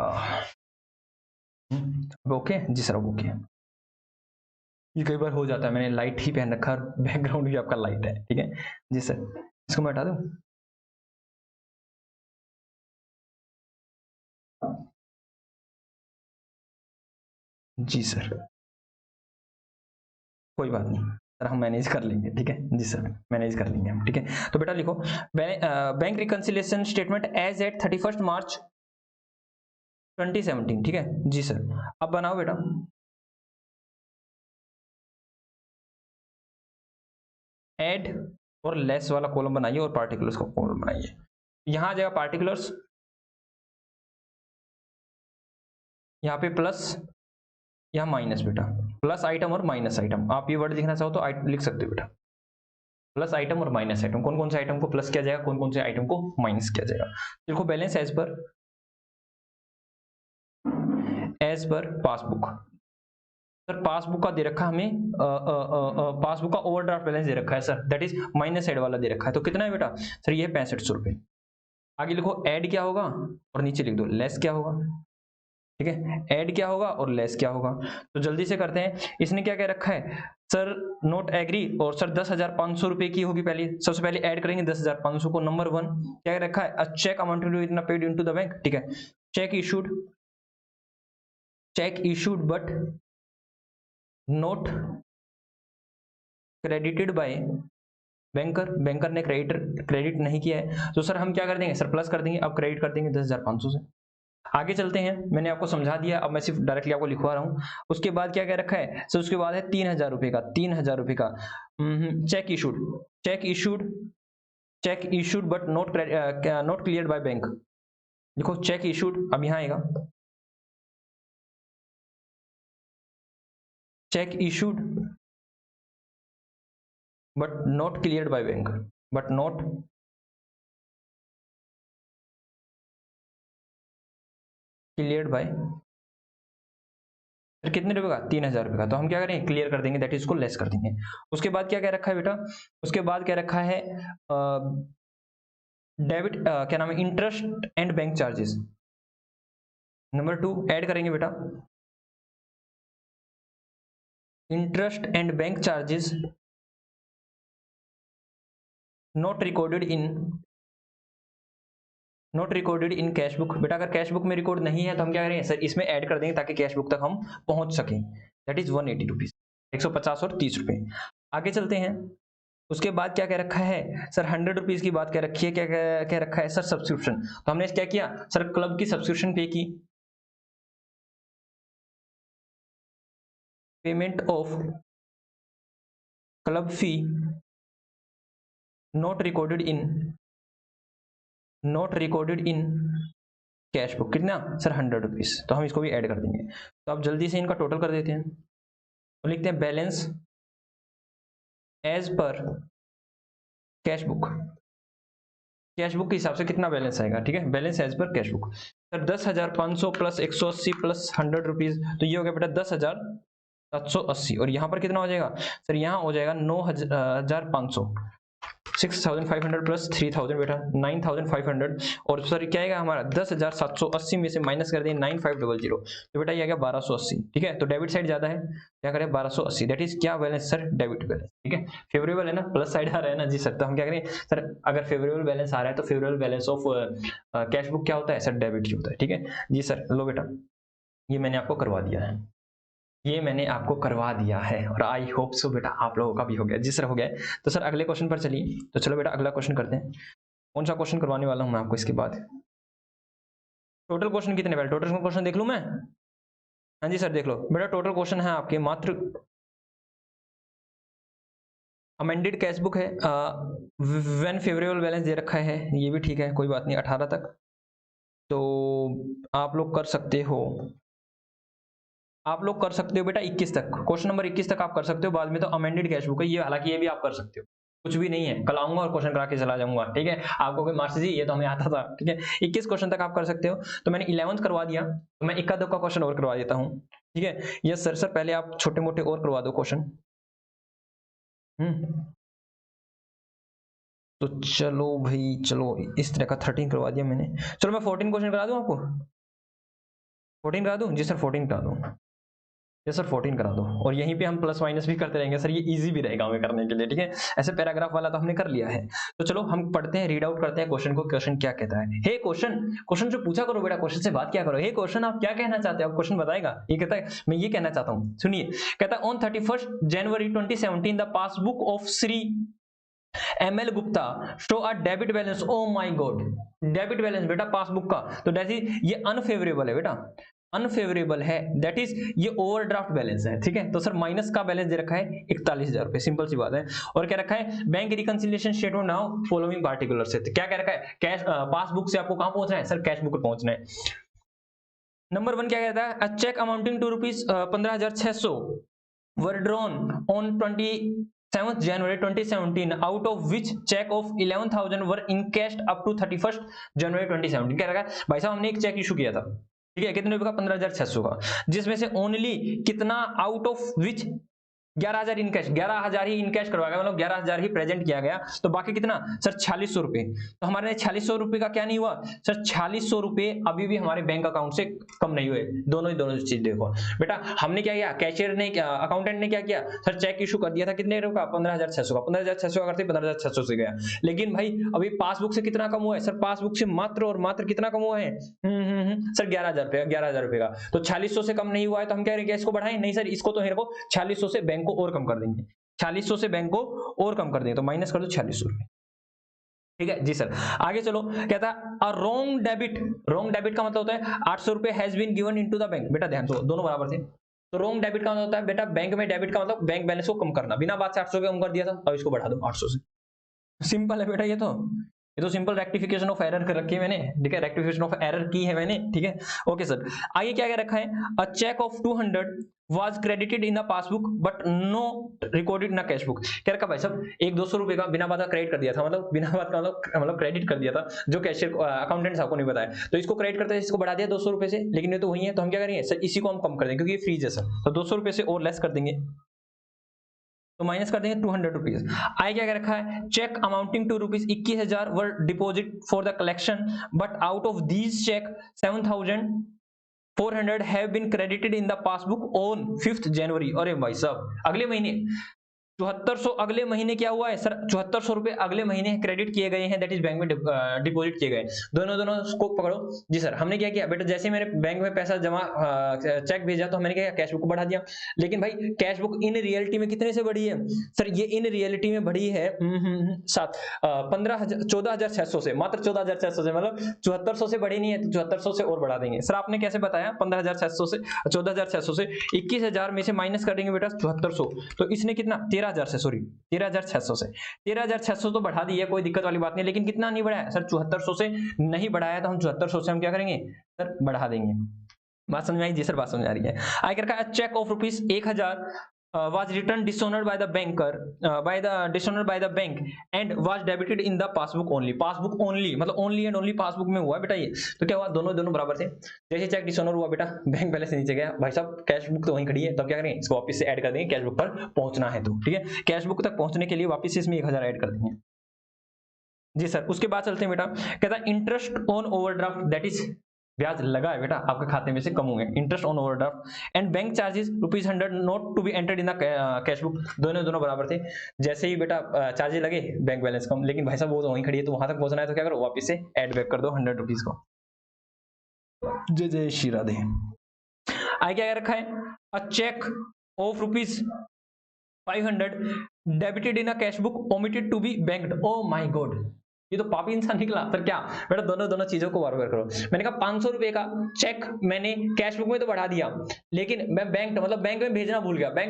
अब ओके जी सर, अब ओके। ये कई बार हो जाता है, मैंने लाइट ही पहन रखा, बैकग्राउंड भी आपका लाइट है, ठीक है जी सर। इसको मैं हटा दूं, जी सर कोई बात नहीं सर, हम मैनेज कर लेंगे, ठीक है जी सर, मैनेज कर लेंगे हम, ठीक है। तो बेटा लिखो, bank reconciliation statement as at 31 March 2017, ठीक है जी सर। अब बनाओ बेटा, ऐड और लेस वाला कॉलम बनाइए और पार्टिकुलर्स का कॉलम बनाइए। यहां आ जाएगा पार्टिकुलर्स, यहाँ पे प्लस, यहाँ माइनस बेटा, प्लस आइटम और माइनस आइटम, आप ये वर्ड लिखना चाहो तो लिख सकते हो बेटा, प्लस आइटम और माइनस आइटम, कौन कौन से आइटम को प्लस किया जाएगा, कौन कौन से आइटम को माइनस किया जाएगा। देखो balance as per passbook, sir passbook का दे रखा हमें, पासबुक का ओवरड्राफ्ट बैलेंस दे रखा है sir, that is minus side वाला दे रखा है, तो कितना है बेटा सर, ये है 6500 रुपए। आगे लिखो ऐड क्या होगा और नीचे लिख दो लेस क्या होगा, ठीक है, ऐड क्या होगा और लेस क्या होगा। तो जल्दी से करते हैं, इसने क्या क्या रखा है सर, नोट एग्री, और सर 10,500 रुपए की होगी पहले, सबसे पहले ऐड करेंगे 10,500 को, नंबर 1 क्या रखा है, अ चेक अमाउंट इतना पेड इनटू द बैंक, ठीक है, check issued but note credited by banker ने क्रेडिट नहीं किया है, तो सर हम क्या कर देंगे सर, प्लस कर देंगे, अब क्रेडिट कर देंगे 10,500 से। आगे चलते हैं, मैंने आपको समझा दिया, अब मैं सिर्फ डायरेक्टली आपको लिखवा रहा हूँ। उसके बाद क्या क्या रखा है सर, उसके बाद है 3,000 रुपए का, 3,000 रुपए का cheque issued but not cleared by bank. देखो चेक इशूड, अब यहाँ आएगा cheque issued but not cleared by bank, but not cleared by फिर कितने रुपए का, 3000 रुपए का। तो हम क्या करें, क्लियर कर देंगे, दैट इज को लेस कर देंगे। उसके बाद क्या क्या रखा है बेटा, उसके बाद क्या रखा है, डेबिट क्या नाम है, interest and bank charges. Number 2 add करेंगे बेटा, interest and bank charges not recorded in cash book. बेटा अगर कैश बुक में रिकॉर्ड नहीं है तो हम क्या करेंगे सर, इसमें ऐड कर देंगे ताकि कैश बुक तक हम पहुंच सकें। दैट इज 180 रुपीज, 150 और 30 रुपए। आगे चलते हैं। उसके बाद क्या क्या रखा है सर, 100 रुपीज की बात क्या रखी है, क्या क्या क्या रखा है सर, सब्सक्रिप्शन। तो हमने क्या किया सर, क्लब की सब्सक्रिप्शन पे की, payment of club fee not recorded in cash book. कितना सर, 100 रुपीज। तो हम इसको भी ऐड कर देंगे। तो अब जल्दी से इनका टोटल कर देते हैं। तो लिखते हैं balance as per cash book. Cash book के हिसाब से कितना बैलेंस आएगा, ठीक है, balance as per cash book. Sir 10,500 plus 180 plus 100 rupees, तो ये हो गया बेटा 10,780। और यहाँ पर कितना हो जाएगा सर, यहाँ हो जाएगा 9,500, 6,500 प्लस 3,000 बेटा 9,500। और सर क्या आएगा हमारा, 10,780 में से माइनस कर दें 9,500, तो बेटा ये आ गया 1,280। ठीक है, तो डेबिट साइड ज्यादा है, क्या करें 1,280, दैट इज क्या बैलेंस सर, डेबिट बैलेंस। ठीक है, फेवरेबल है ना, प्लस साइड आ रहा है ना जी सर। तो हम क्या करें सर, अगर फेवरेबल बैलेंस आ रहा है तो favourable balance of cash book क्या होता है सर, डेबिट ही होता है। ठीक है जी सर, लो बेटा ये मैंने आपको करवा दिया है, ये मैंने आपको करवा दिया है, और आई होप सो बेटा आप लोगों का भी हो गया। जी सर हो गया है। तो सर अगले क्वेश्चन पर चलिए। तो चलो बेटा अगला क्वेश्चन करते हैं। कौन सा क्वेश्चन करवाने वाला हूं मैं आपको इसके बाद, टोटल क्वेश्चन कितने, पहले टोटल क्वेश्चन देख लूं मैं। हाँ जी सर देख लो बेटा, टोटल क्वेश्चन है आपके मात्र, अमेंडेड कैश बुक है, व्हेन फेवरेबल बैलेंस दे रखा है, ये भी ठीक है कोई बात नहीं, 18 तक तो आप लोग कर सकते हो, बेटा 21 तक, क्वेश्चन नंबर 21 तक आप कर सकते हो। बाद में तो अमेंडेड कैश बुक है ये, हालांकि ये भी आप कर सकते हो, कुछ भी नहीं है, कल आऊंगा और क्वेश्चन करा के चला जाऊंगा। ठीक है, आपको कोई मास्टर जी ये तो हमें आता था। ठीक है, 21 क्वेश्चन तक आप कर सकते हो। तो मैंने 11th करवा दिया, तो मैं इक्का दुक्का क्वेश्चन और करवा देता हूँ। ठीक है, यस सर, पहले आप छोटे मोटे और करवा दो क्वेश्चन। तो चलो भाई चलो, इस तरह का 13 करवा दिया मैंने। चलो मैं 14 क्वेश्चन करा दूं आपको, 14 करा दूं जी सर, 14 करा दूं, ये सर 14 करा दो। और यहीं पे हम प्लस माइनस भी करते रहेंगे सर, ये इजी भी रहेगा हमें करने के लिए। ठीक है, ऐसे पैराग्राफ वाला तो हमने कर लिया है। तो चलो हम पढ़ते हैं, रीड आउट करते हैं क्वेश्चन को, क्वेश्चन क्या कहता है। हे क्वेश्चन से पूछा करो बेटा, क्वेश्चन से बात क्या करो। हे क्वेश्चन आप क्या कहना चाहते हो, आप क्वेश्चन बताएगा। ये कहता है मैं ये कहना चाहता हूँ, सुनिए, कहता है on 31 January 2017 the passbook of Shri ML Gupta show a debit balance. O my God, debit balance बेटा पासबुक का, तो ये अनफेवरेबल है बेटा, अनफेवरेबल है, दैट इज ये ओवरड्राफ्ट बैलेंस है। ठीक है, तो सर माइनस का बैलेंस दे रखा है 41,000 रुपए, सिंपल सी बात है। और क्या रखा है, bank reconciliation statement now following particular से, तो क्या कह रखा है, कैश पासबुक से आपको कहां पहुंचना है सर, कैश बुक पर पहुंचना है। नंबर 1 क्या कहता है, a cheque amounting to rupees 15,600 were drawn on 27th January 2017 out of which check of 11,000 were encashed up to 31st January 2017। क्या रखा है भाई साहब, हमने एक चेक इशू किया था, ठीक है, कितने रुपए का, 15,600 का, जिसमें से ओनली कितना, out of which 11,000 encash, 11,000 he encash करवाया गया, मतलब 11,000 ही प्रेजेंट किया गया, तो बाकी कितना सर 4,600 रुपए। तो हमारे 4,600 रुपए का क्या नहीं हुआ सर, 4,600 रुपए अभी भी हमारे बैंक अकाउंट से कम नहीं हुए। दोनों चीज देखो बेटा, हमने क्या किया, कैशियर ने, अकाउंटेंट ने क्या किया सर, चेक इशू कर दिया था कितने रुपए का, 15,600 का, 15,600 का करते 15,600 से गया। लेकिन भाई अभी पासबुक से कितना कम हुआ है सर, पासबुक से मात्र और मात्र कितना कम हुआ है, सर 11,000 रुपए, 11,000 रुपए का। तो 4,600 से कम नहीं हुआ है, तो हम कह रहे हैं इसको बढ़ाएं, नहीं सर इसको तो को 4,600 से बैंक को और कम कर देंगे, 4,600 से बैंक को और कम कर देंगे, तो माइनस कर दो 4,600 रुपए। ठीक है जी सर, आगे चलो, कहता है अ रॉन्ग डेबिट का मतलब होता है 800 रुपए has been given into the bank. बेटा ध्यान दो, दोनों बराबर थे। तो रॉन्ग डेबिट का मतलब होता है बेटा, बैंक में डेबिट का मतलब बैंक बैलेंस को कम करना, बिना बात से 800 रुपए कम कर दिया था, अब इसको बढ़ा दो 800 से। सिंपल है बेटा ये तो, ये तो सिंपल रेक्टिफिकेशन ऑफ एरर कर रखी है मैंने, ठीक है, रेक्टिफिकेशन ऑफ एरर की है मैंने, ठीक है। ओके सर, आगे क्या क्या रखा है, a cheque of 200 was credited in the passbook but no recorded in cash book. क्या रखा भाई साहब, एक 200 रुपए का बिना बात का क्रेडिट कर दिया था, मतलब बिना बात का मतलब क्रेडिट कर दिया था, जो कैशियर अकाउंटेंट साहब को नहीं बताया, तो इसको क्रेडिट करते हैं, इसको बढ़ा दिया 200 रुपए से, लेकिन ये तो वही है, तो हम क्या करेंगे सर, इसी को हम कम कर देंगे क्योंकि ये फ्रीज है सर, तो 200 रुपए से और लेस कर देंगे, तो माइनस कर देंगे 200 रुपीज। आगे क्या रखा है, cheque amounting to rupees 21,000 were deposit for the collection but out of these cheque 7,400 have been credited in the passbook on 5th January. अरे भाई साहब, अगले महीने 7400 अगले महीने क्या हुआ है सर, 7400 रुपए अगले महीने क्रेडिट किए गए हैं, दैट इज बैंक में डिपॉजिट किए गए। दोनों को पकड़ो जी सर। हमने क्या किया बेटा, जैसे मैंने बैंक में पैसा जमा चेक भेजा तो मैंने क्या किया, कैश बुक को बढ़ा दिया, लेकिन भाई कैश बुक इन रियलिटी में कितने से बढ़ी है सर, ये इन रियलिटी में बढ़ी है 14,600 से, मात्र 14,600 से, मतलब 7400 से बढ़ी नहीं है, तो 7400 से और बढ़ा देंगे। सर आपने कैसे बताया, 15,600 से 14,600 से 21,000 में से माइनस कर देंगे बेटा 7400, तो इसने कितना 13,000 से, सॉरी 13,600 से 13,600 तो बढ़ा दी है, कोई दिक्कत वाली बात नहीं, लेकिन कितना नहीं बढ़ाया सर, 7400 से नहीं बढ़ाया, तो हम 7400 से हम क्या करेंगे सर, बढ़ा देंगे। बात समझ में आई जी सर, बात समझ आ रही है। आगे रखा है cheque of rupees 1,000 was returned dishonored by the banker dishonored by the bank and was debited in the passbook only, passbook only मतलब only and only passbook में हुआ है बेटा ये, तो क्या हुआ, दोनों बराबर थे। जैसे चेक डिसऑनर हुआ बेटा, बैंक बैलेंस नीचे गया, भाई साहब कैश बुक तो वहीं खड़ी है, तब क्या करेंगे, इसको वापस से ऐड कर देंगे, कैश बुक पर पहुंचना है तो, ठीक है, कैश बुक तक पहुंचने के लिए वापस से इसमें 1,000 ऐड कर देंगे जी सर। उसके बाद चलते हैं बेटा, कहता है interest on overdraft, that is ब्याज लगा है बेटा आपके खाते में से कम होंगे, interest on overdraft and bank charges ₹100 note to be entered in the cash book, दोनों बराबर थे। जैसे ही बेटा चार्जेस लगे, बैंक बैलेंस कम, लेकिन भाई साहब वो तो वहीं खड़ी है, तो वहां तक पहुंचना है, तो क्या करो, वापस से ऐड बैक कर दो 100 रुपीज को। जय जय श्री राधे। आगे क्या रखा है, a cheque of ₹500 debited in a cash book omitted to be banked. Oh my God, ये तो पापी इंसान निकला सर। क्या बेटा, दोनों चीजों को बार-बार करो। मैंने कहा 500 रुपए का चेक मैंने कैश बुक में तो बढ़ा दिया, लेकिन मैं बैंक में भेजना भूल गया, तो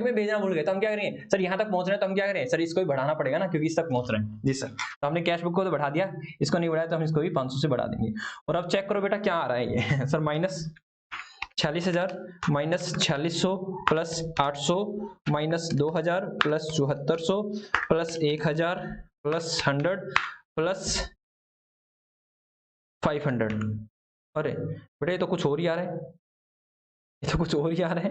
हम क्या करेंगे सर, यहाँ तक पहुंच रहे हैं, तो हम क्या करें सर, इसको भी बढ़ाना पड़ेगा ना, क्योंकि इस तक पहुंच रहे हैं जी सर। तो हमने कैश बुक को तो बढ़ा दिया, इसको नहीं बढ़ाया, तो हम इसको भी 500 से बढ़ा देंगे। और अब चेक करो बेटा क्या आ रहा है ये sir, minus 46,000 minus 4600 plus 800 minus 2,000 plus 7400 plus 1,000 plus 100 plus 500। अरे बेटा ये तो कुछ और ही आ रहा है, ये तो कुछ और ही आ रहा है,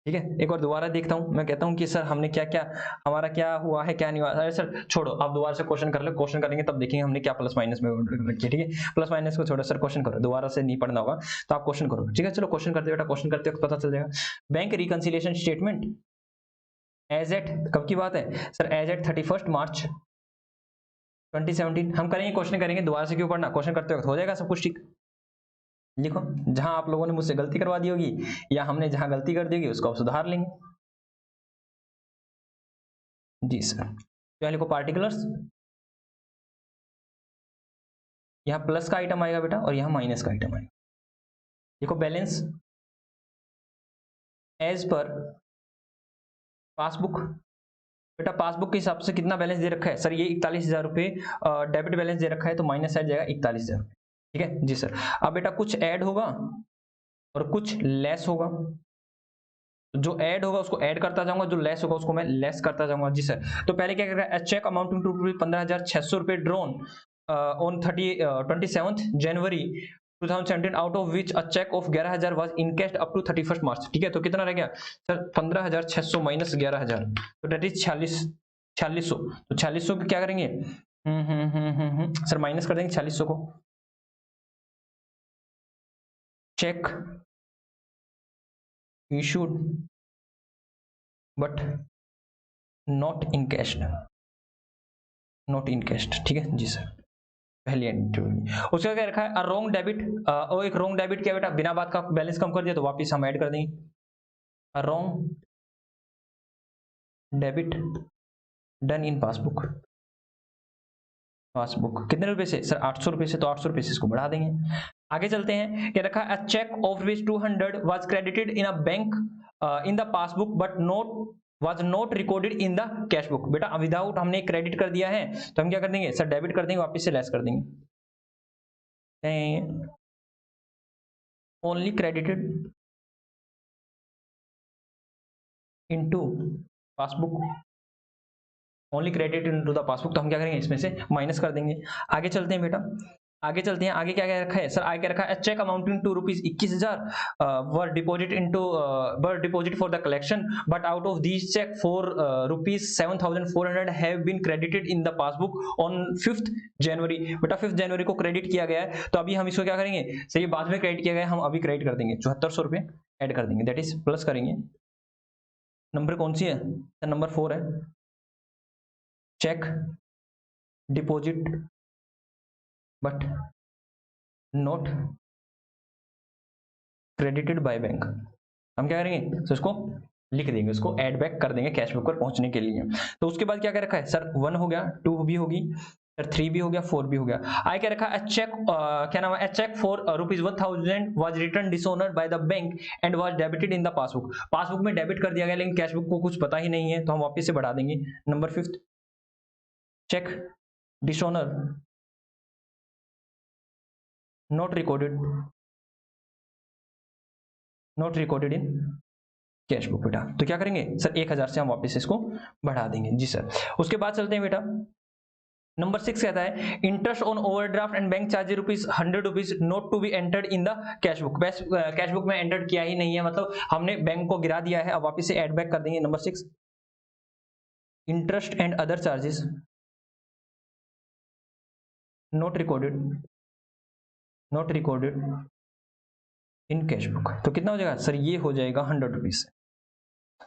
ठीक है। एक बार दोबारा देखता हूं, मैं कहता हूं कि सर हमने क्या क्या, हमारा क्या हुआ है क्या नहीं हुआ। अरे सर छोड़ो, आप दोबारा से क्वेश्चन कर लो, क्वेश्चन करेंगे तब देखेंगे हमने क्या प्लस माइनस में रखी है, ठीक है। प्लस माइनस को छोड़ो सर, क्वेश्चन करो, दोबारा से नहीं पढ़ना होगा तो आप क्वेश्चन करो, ठीक है। चलो क्वेश्चन करते बेटा, क्वेश्चन करते वक्त पता चल जाएगा। Bank reconciliation statement as at, कब की बात है सर, एज एट 31 मार्च 2017। हम करेंगे, क्वेश्चन करेंगे, दोबारा से क्यों पढ़ना, क्वेश्चन करते वक्त हो जाएगा सब कुछ ठीक। लिखो, जहां आप लोगों ने मुझसे गलती करवा दी होगी या हमने जहां गलती कर दी होगी उसको आप सुधार लेंगे जी सर। तो लिखो पार्टिकुलर्स, यहाँ प्लस का आइटम आएगा बेटा और यहाँ माइनस का आइटम आएगा। देखो बैलेंस एज पर पासबुक, बेटा पासबुक के हिसाब से कितना बैलेंस दे रखा है सर, ये 41,000 रुपए डेबिट बैलेंस दे रखा है, तो माइनस आ जाएगा 41,000, ठीक है जी सर। अब बेटा कुछ ऐड होगा और कुछ लेस होगा, जो ऐड होगा उसको ऐड करता जाऊंगा, जो लेस होगा उसको मैं लेस करता जाऊंगा जी सर। तो पहले क्या करेगा, चेक अमाउंटिंग टू 15,600 रुपए drawn on 27th January 2017 out of which a cheque of 11,000 was encashed up to 31 March, ठीक है। तो कितना रह गया सर, 15,600 माइनस 11,000, तो डेट इज 4600। तो 4600 क्या करेंगे, सर माइनस कर देंगे 4600 को। Cheque issued but not encashed, ठीक है जी सर। पहली एंट्री उसका क्या रखा है, अ रॉन्ग डेबिट, और एक रॉन्ग डेबिट क्या बेटा, बिना बात का बैलेंस कम कर दिया, तो वापस हम ऐड कर देंगे। A wrong debit done in passbook, कितने रुपए से सर, 800 रुपए से, तो 800 रुपए से इसको बढ़ा देंगे। आगे चलते हैं, क्या रखा है, a cheque of which 200 was credited in a bank in the passbook but not was not recorded in the cash book. बेटा विदाउट हमने क्रेडिट कर दिया है तो हम क्या कर देंगे सर, डेबिट कर देंगे, वापस से लेस कर देंगे। Only credited into passbook, only credit into the passbook, तो हम क्या करेंगे इसमें से माइनस कर देंगे। आगे चलते हैं बेटा, आगे चलते हैं। आगे क्या क्या रखा है सर, आगे क्या रखा है, cheque amounting to rupees 21,000 were deposit into were deposit for the collection but out of these cheque for rupees 7,400 have been credited in the passbook on 5th January. बेटा 5th जनवरी को क्रेडिट किया गया है, तो अभी हम इसको क्या करेंगे सर, ये बाद में क्रेडिट किया गया है, हम अभी क्रेडिट कर देंगे 7400 रुपये ऐड कर देंगे, दैट इज प्लस करेंगे। नंबर कौन सी है सर, नंबर 4 है। Cheque deposit but not credited by bank, हम क्या करेंगे तो इसको लिख देंगे, उसको ऐड बैक कर देंगे कैश बुक पर पहुंचने के लिए। तो उसके बाद क्या क्या रखा है सर, 1 हो गया, 2 भी होगी सर, 3 भी हो गया, 4 भी हो गया। आई क्या रखा, चेक क्या नाम है, cheque for rupees 1,000 was return dishonoured by the bank and was debited in the passbook. Passbook में डेबिट कर दिया गया लेकिन कैश बुक को कुछ पता ही नहीं है, तो हम वापस से बढ़ा देंगे। Number 5, cheque dishonour not recorded, not recorded in cash book. बेटा तो क्या करेंगे सर, 1000 से हम वापस इसको बढ़ा देंगे जी सर। उसके बाद चलते हैं बेटा, नंबर 6 कहता है interest on overdraft and bank charges rupees 100 rupees not to be entered in the cash book. Cash book में एंटर्ड किया ही नहीं है, मतलब हमने बैंक को गिरा दिया है, अब वापस से ऐड बैक कर देंगे। Number 6, interest and other charges not recorded, not recorded in cash book, तो कितना हो जाएगा सर, ये हो जाएगा 100 रुपीज।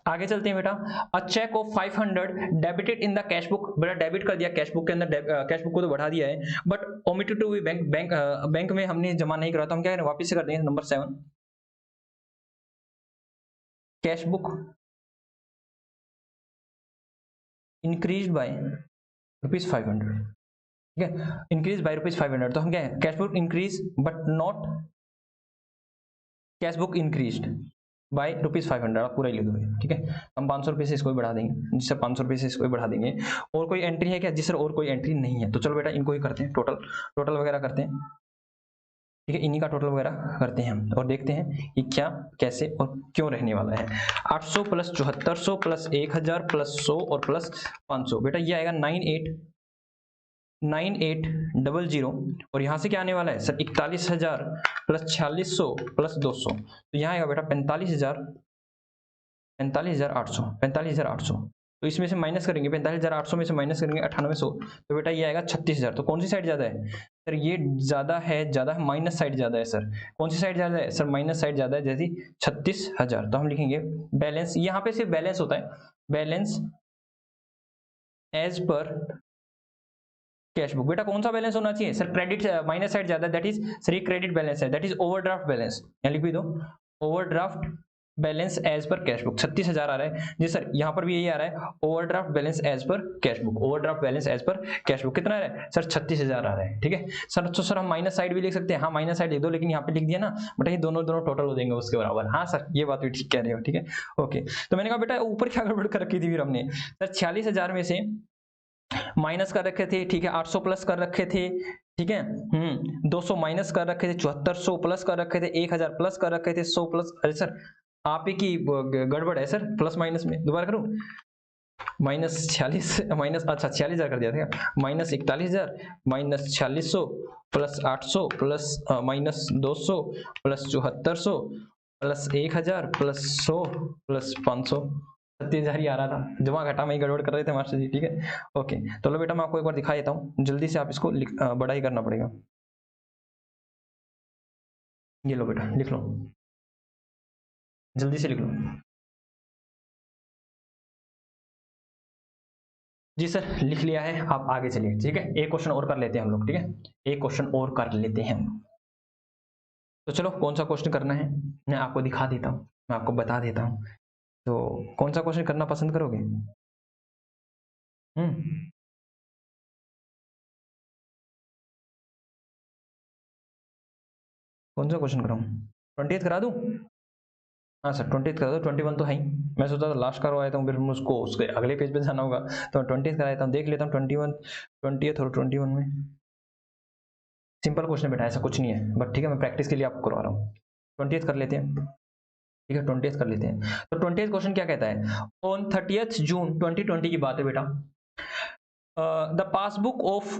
आगे चलते हैं बेटा, a cheque of 500 debited in the cash book. बेटा डेबिट कर दिया कैश बुक के अंदर, कैश बुक को तो बढ़ा दिया है, but omitted to be bank में हमने जमा नहीं करा, तो हम क्या करें वापस से कर देंगे। Number 7, cash book increase by ₹500, ठीक है, इंक्रीज बाय ₹500, तो हम क्या है, cash book increase but not cash book increase by ₹500, आप पूरा ही लिख दोगे, ठीक है। हम 500 रुपये से इसको भी बढ़ा देंगे जी सर, 500 रुपये से इसको भी बढ़ा देंगे। और कोई एंट्री है क्या जी सर, और कोई एंट्री नहीं है, तो चलो बेटा इनको ही करते हैं, टोटल टोटल वगैरह करते हैं, ठीक है, इन्हीं का टोटल वगैरह करते हैं हम और देखते हैं कि क्या कैसे और क्यों रहने वाला है। 800 प्लस 7400 प्लस 1000 प्लस 100 और प्लस 500, बेटा ये आएगा 9800 और यहाँ से क्या आने वाला है सर, 41,000 प्लस 4600 प्लस 200, तो यहाँ आएगा बेटा 45,800। तो इसमें से माइनस करेंगे 45,800 में से माइनस करेंगे 9800, तो बेटा ये आएगा 36,000। तो कौन सी साइड ज्यादा है सर, ये ज्यादा है, माइनस साइड ज्यादा है सर। कौन सी साइड ज्यादा है सर, माइनस साइड ज्यादा है, जैसे 36,000। तो हम लिखेंगे बैलेंस, यहाँ पे सिर्फ बैलेंस होता है, balance as per cash book. बेटा कौन सा बैलेंस होना चाहिए सर, क्रेडिट माइनस साइड ज्यादा, that is sir credit balance है, दैट इज ओवरड्राफ्ट बैलेंस, यहाँ लिख भी दो, overdraft balance as per cash book 36,000 आ रहा है जी सर, यहाँ पर भी यही आ रहा है, overdraft balance as per cash book, overdraft balance as per cash book कितना आ रहा है सर, 36,000 आ रहा है, ठीक है सर। तो सर हम माइनस साइड भी लिख सकते हैं, हाँ माइनस साइड लिख दो, लेकिन यहाँ पे लिख दिया ना बेटा, ये दोनों दोनों टोटल हो जाएंगे उसके बराबर। हाँ सर ये बात भी ठीक कह रहे हो, ठीक है ओके। तो मैंने कहा बेटा ऊपर क्या गड़बड़ कर रखी थी फिर हमने सर, 46,000 में से माइनस कर रखे थे, ठीक है, 800 प्लस कर रखे थे, ठीक है, 200 माइनस कर रखे थे, 7400 प्लस कर रखे थे, 1000 प्लस कर रखे थे, 100 प्लस, अरे सर आप ही की गड़बड़ है सर, प्लस माइनस में दोबारा करूं, -46 माइनस, अच्छा 46,000 कर दिया था, -41,000 -4600 plus 800 plus -200 plus 7400 plus 1000 plus 100 plus 500, 36,000 ही आ रहा था, जमा घटा में ही गड़बड़ कर रहे थे मास्टर जी, ठीक है ओके। तो लो बेटा मैं आपको एक बार दिखा देता हूँ जल्दी से, आप इसको बड़ा ही करना पड़ेगा, ये लो बेटा लिख लो, जल्दी से लिख लो जी सर, लिख लिया है, आप आगे चलिए, ठीक है, एक क्वेश्चन और कर लेते हैं हम लोग, ठीक है, एक क्वेश्चन और कर लेते हैं। तो चलो कौन सा क्वेश्चन करना है मैं आपको दिखा देता हूँ, मैं आपको बता देता हूँ, तो कौन सा क्वेश्चन करना पसंद करोगे? हम्म, कौन सा क्वेश्चन कराऊं, 20th करा दूं? हाँ सर 20 कर दो, 21 तो है ही। मैं सोचा था लास्ट करवाया था, फिर उसको उसके अगले पेज पे जाना होगा, तो 20 करा देता हूँ, देख लेता हूँ 21 20th और 21 में। सिंपल क्वेश्चन बेटा, ऐसा कुछ नहीं है, बट ठीक है मैं प्रैक्टिस के लिए आपको करवा रहा हूँ। 20th कर लेते हैं, ठीक है 20th कर लेते हैं। तो 20th क्वेश्चन क्या कहता है, ऑन 30th जून 2020 की बात है बेटा, the passbook of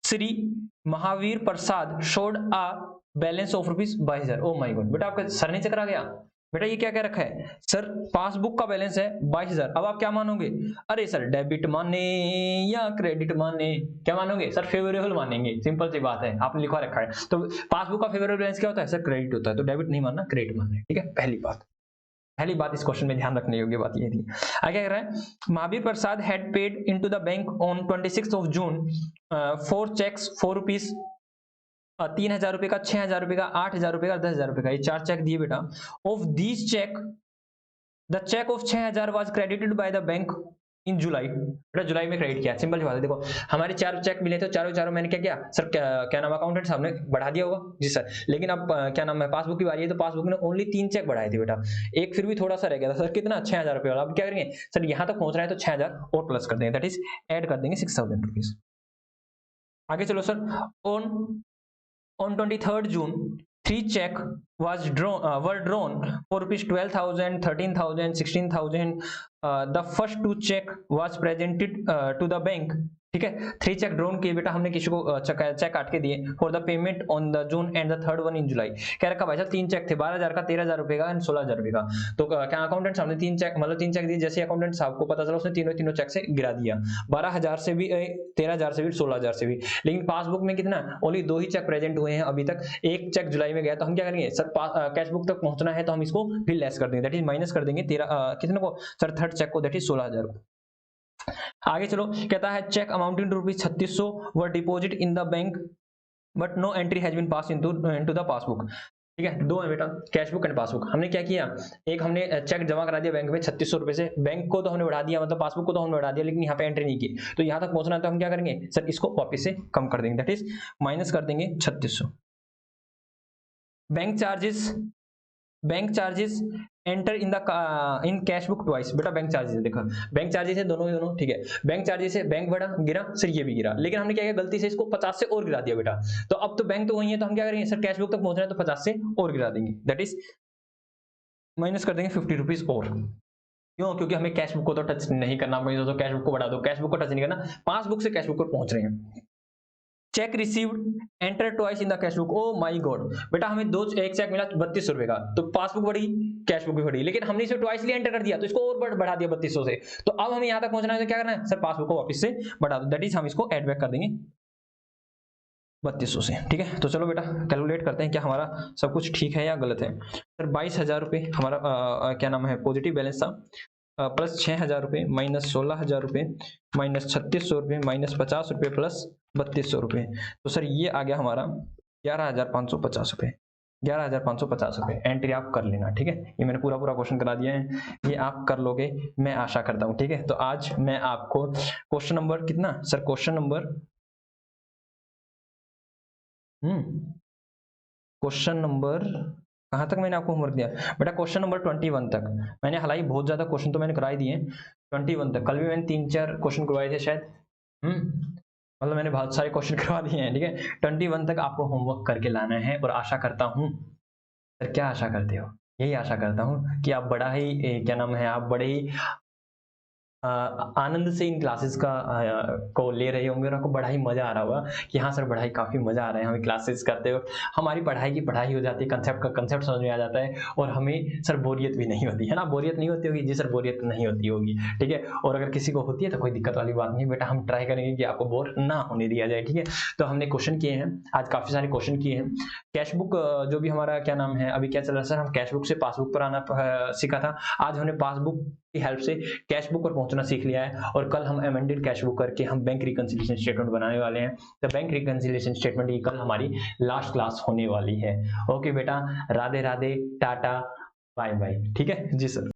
Shri Mahavir Prasad showed a balance of ₹22,000। O my God बेटा, आपका सर नीचे करा गया बेटा, ये क्या क्या रखा है सर, पासबुक का बैलेंस है 22,000। अब आप क्या मानोगे, अरे सर डेबिट माने या क्रेडिट माने, क्या मानोगे सर, फेवरेबल मानेंगे, सिंपल सी बात है, आपने लिखा रखा है। तो पासबुक का फेवरेबल बैलेंस क्या होता है सर, क्रेडिट होता है, तो डेबिट नहीं मानना, क्रेडिट मानना है, ठीक है। पहली बात इस क्वेश्चन में ध्यान रखने योग्य बात ये थी। आगे कह रहा है, Mahavir Prasad had paid into the bank on 26th of June 4 cheques ₹4, 3,000 रुपए का, 6,000 रुपए का, 8,000 रुपए का, 10,000 रुपए का, ये 4 चेक दिए बेटा। Of these cheque the cheque of 6,000 was credited by the bank in July. बेटा जुलाई में क्रेडिट किया, सिंपल सी बात है। देखो हमारे 4 चेक मिले थे, चारों मैंने क्या किया सर, क्या नाम, अकाउंटेंट साहब ने बढ़ा दिया होगा जी सर, लेकिन अब क्या नाम है, पासबुक की बारी है, तो पासबुक ने ओनली 3 चेक बढ़ाए थे बेटा, एक फिर भी थोड़ा सा रह गया था सर, कितना, 6,000 रुपए वाला। अब क्या करेंगे सर, यहाँ तक पहुंच रहा है तो 6,000 और प्लस कर देंगे, दैट इज ऐड कर देंगे 6,000 रुपीज। आगे चलो sir, on 23rd June 3 check were drawn for ₹12,000, 13,000, 16,000। The first 2 check was presented to the bank, ठीक है। 3 चेक ड्रॉन किए बेटा हमने, किसी को चेक काट के दिए, for the payment on the June and the third one in July. कह रखा भाई साहब 3 चेक थे, 12,000 का, 13,000 रुपए का एंड 16,000 रुपए का। तो क्या अकाउंटेंट साहब ने 3 चेक, मतलब 3 चेक दिए, जैसे अकाउंटेंट साहब को पता चला उसने तीनों चेक से गिरा दिया, 12,000 से भी, 13,000 से भी, 16,000 से भी। लेकिन पासबुक में कितना, ओनली 2 ही चेक प्रेजेंट हुए हैं अभी तक, एक चेक जुलाई में गया, तो हम क्या करेंगे सर, कैश बुक तक पहुंचना है तो हम इसको भी लेस कर देंगे, दैट इज माइनस कर देंगे 13 कितने को सर, थर्ड चेक को, दैट इज 16,000 को। आगे चलो, कहता है cheque amounting to ₹3600 were deposit in the bank but no entry has been pass into the passbook. ठीक है, दो है बेटा, कैश बुक एंड पासबुक। हमने क्या किया, एक हमने चेक जमा करा दिया बैंक में 3600 रुपए से, बैंक को तो हमने बढ़ा दिया, मतलब पासबुक को तो हमने बढ़ा दिया, लेकिन यहाँ पे एंट्री नहीं की, तो यहाँ तक पहुंचना है तो हम क्या करेंगे सर, इसको वापस से कम कर देंगे, दैट इज माइनस कर देंगे 3600। Bank charges enter in cash book twice. बेटा बैंक चार्जेस है, देखो बैंक चार्जेस है दोनों, ठीक है। बैंक चार्जेस है, बैंक बढ़ा गिरा सर, ये भी गिरा, लेकिन हमने क्या किया गलती से इसको 50 से और गिरा दिया बेटा। तो अब तो बैंक तो वही है, तो हम क्या करेंगे सर, कैश बुक तक पहुंचना है तो 50 से और गिरा देंगे, दैट इज माइनस कर देंगे 50 रुपीज और। क्यों, क्योंकि हमें कैश बुक को तो टच नहीं करना, तो कैश बुक को बढ़ा दो, कैश बुक को टच नहीं करना, पासबुक से कैश बुक पर पहुंच रहे हैं। Check received enter twice in the cash book. Oh my God बेटा, हमें एक चेक मिला 3200 रुपए का, तो पासबुक बढ़ी, कैश बुक भी बढ़ी, लेकिन हमने इसे ट्वाइस एंटर कर दिया, तो इसको और बढ़ा दिया 3200 से। तो अब हमें यहां तक पहुंचना है तो क्या करना है सर, पासबुक को वापस से बढ़ा दो, दैट इज हम इसको एड बैक कर देंगे 3200 से। ठीक है, तो चलो बेटा कैलकुलेट करते हैं क्या हमारा सब कुछ ठीक है या गलत है। सर 22,000 रुपये हमारा क्या नाम है, पॉजिटिव बैलेंस था, प्लस 6,000 रुपये, माइनस 16,000 रुपये, माइनस 3600 रुपये, माइनस 50 रुपये, प्लस 3200 रुपये। तो सर ये आ गया हमारा 11,550 रुपये, 11,550 रुपये। एंट्री आप कर लेना, ठीक है। ये मैंने पूरा क्वेश्चन करा दिया है, ये आप कर लोगे मैं आशा करता हूँ, ठीक है। तो आज मैं आपको क्वेश्चन नंबर कितना सर, क्वेश्चन नंबर कहाँ तक मैंने आपको होमवर्क दिया बेटा, क्वेश्चन नंबर 21 तक मैंने, हालांकि बहुत ज्यादा क्वेश्चन तो मैंने कराई दिए, 21 तक। कल भी मैंने 3-4 क्वेश्चन करवाए थे शायद, मतलब मैंने बहुत सारे क्वेश्चन करवा दिए हैं, ठीक है। 21 तक आपको होमवर्क करके लाना है, और आशा करता हूँ सर, क्या आशा करते हो, यही आशा करता हूँ कि आप बड़ा ही क्या नाम है, आप बड़े ही आनंद से इन क्लासेस को ले रहे होंगे, और आपको बड़ा ही मजा आ रहा होगा कि हाँ सर, पढ़ाई काफी मजा आ रहा है, हमें क्लासेस करते हो, हमारी पढ़ाई की पढ़ाई हो जाती है, कंसेप्ट का कंसेप्ट समझ में आ जाता है, और हमें सर बोरियत भी नहीं होती है ना, बोरियत नहीं होती होगी जी सर, बोरियत नहीं होती होगी, ठीक है। और अगर किसी को होती है तो कोई दिक्कत वाली बात नहीं बेटा, हम ट्राई करेंगे कि आपको बोर ना होने दिया जाए, ठीक है। तो हमने क्वेश्चन किए हैं आज, काफी सारे क्वेश्चन किए हैं। कैश बुक जो भी हमारा क्या नाम है अभी क्या चल रहा है सर, हम कैश बुक से पासबुक पर आना सीखा था, आज हमने पासबुक की हेल्प से कैश बुक पर पहुंचना सीख लिया है, और कल हम अमेंडेड कैश बुक करके हम बैंक रिकंसिलिएशन स्टेटमेंट बनाने वाले हैं। तो बैंक रिकंसिलिएशन स्टेटमेंट की कल हमारी लास्ट क्लास होने वाली है। ओके बेटा, राधे राधे, टाटा, बाय बाय, ठीक है जी सर।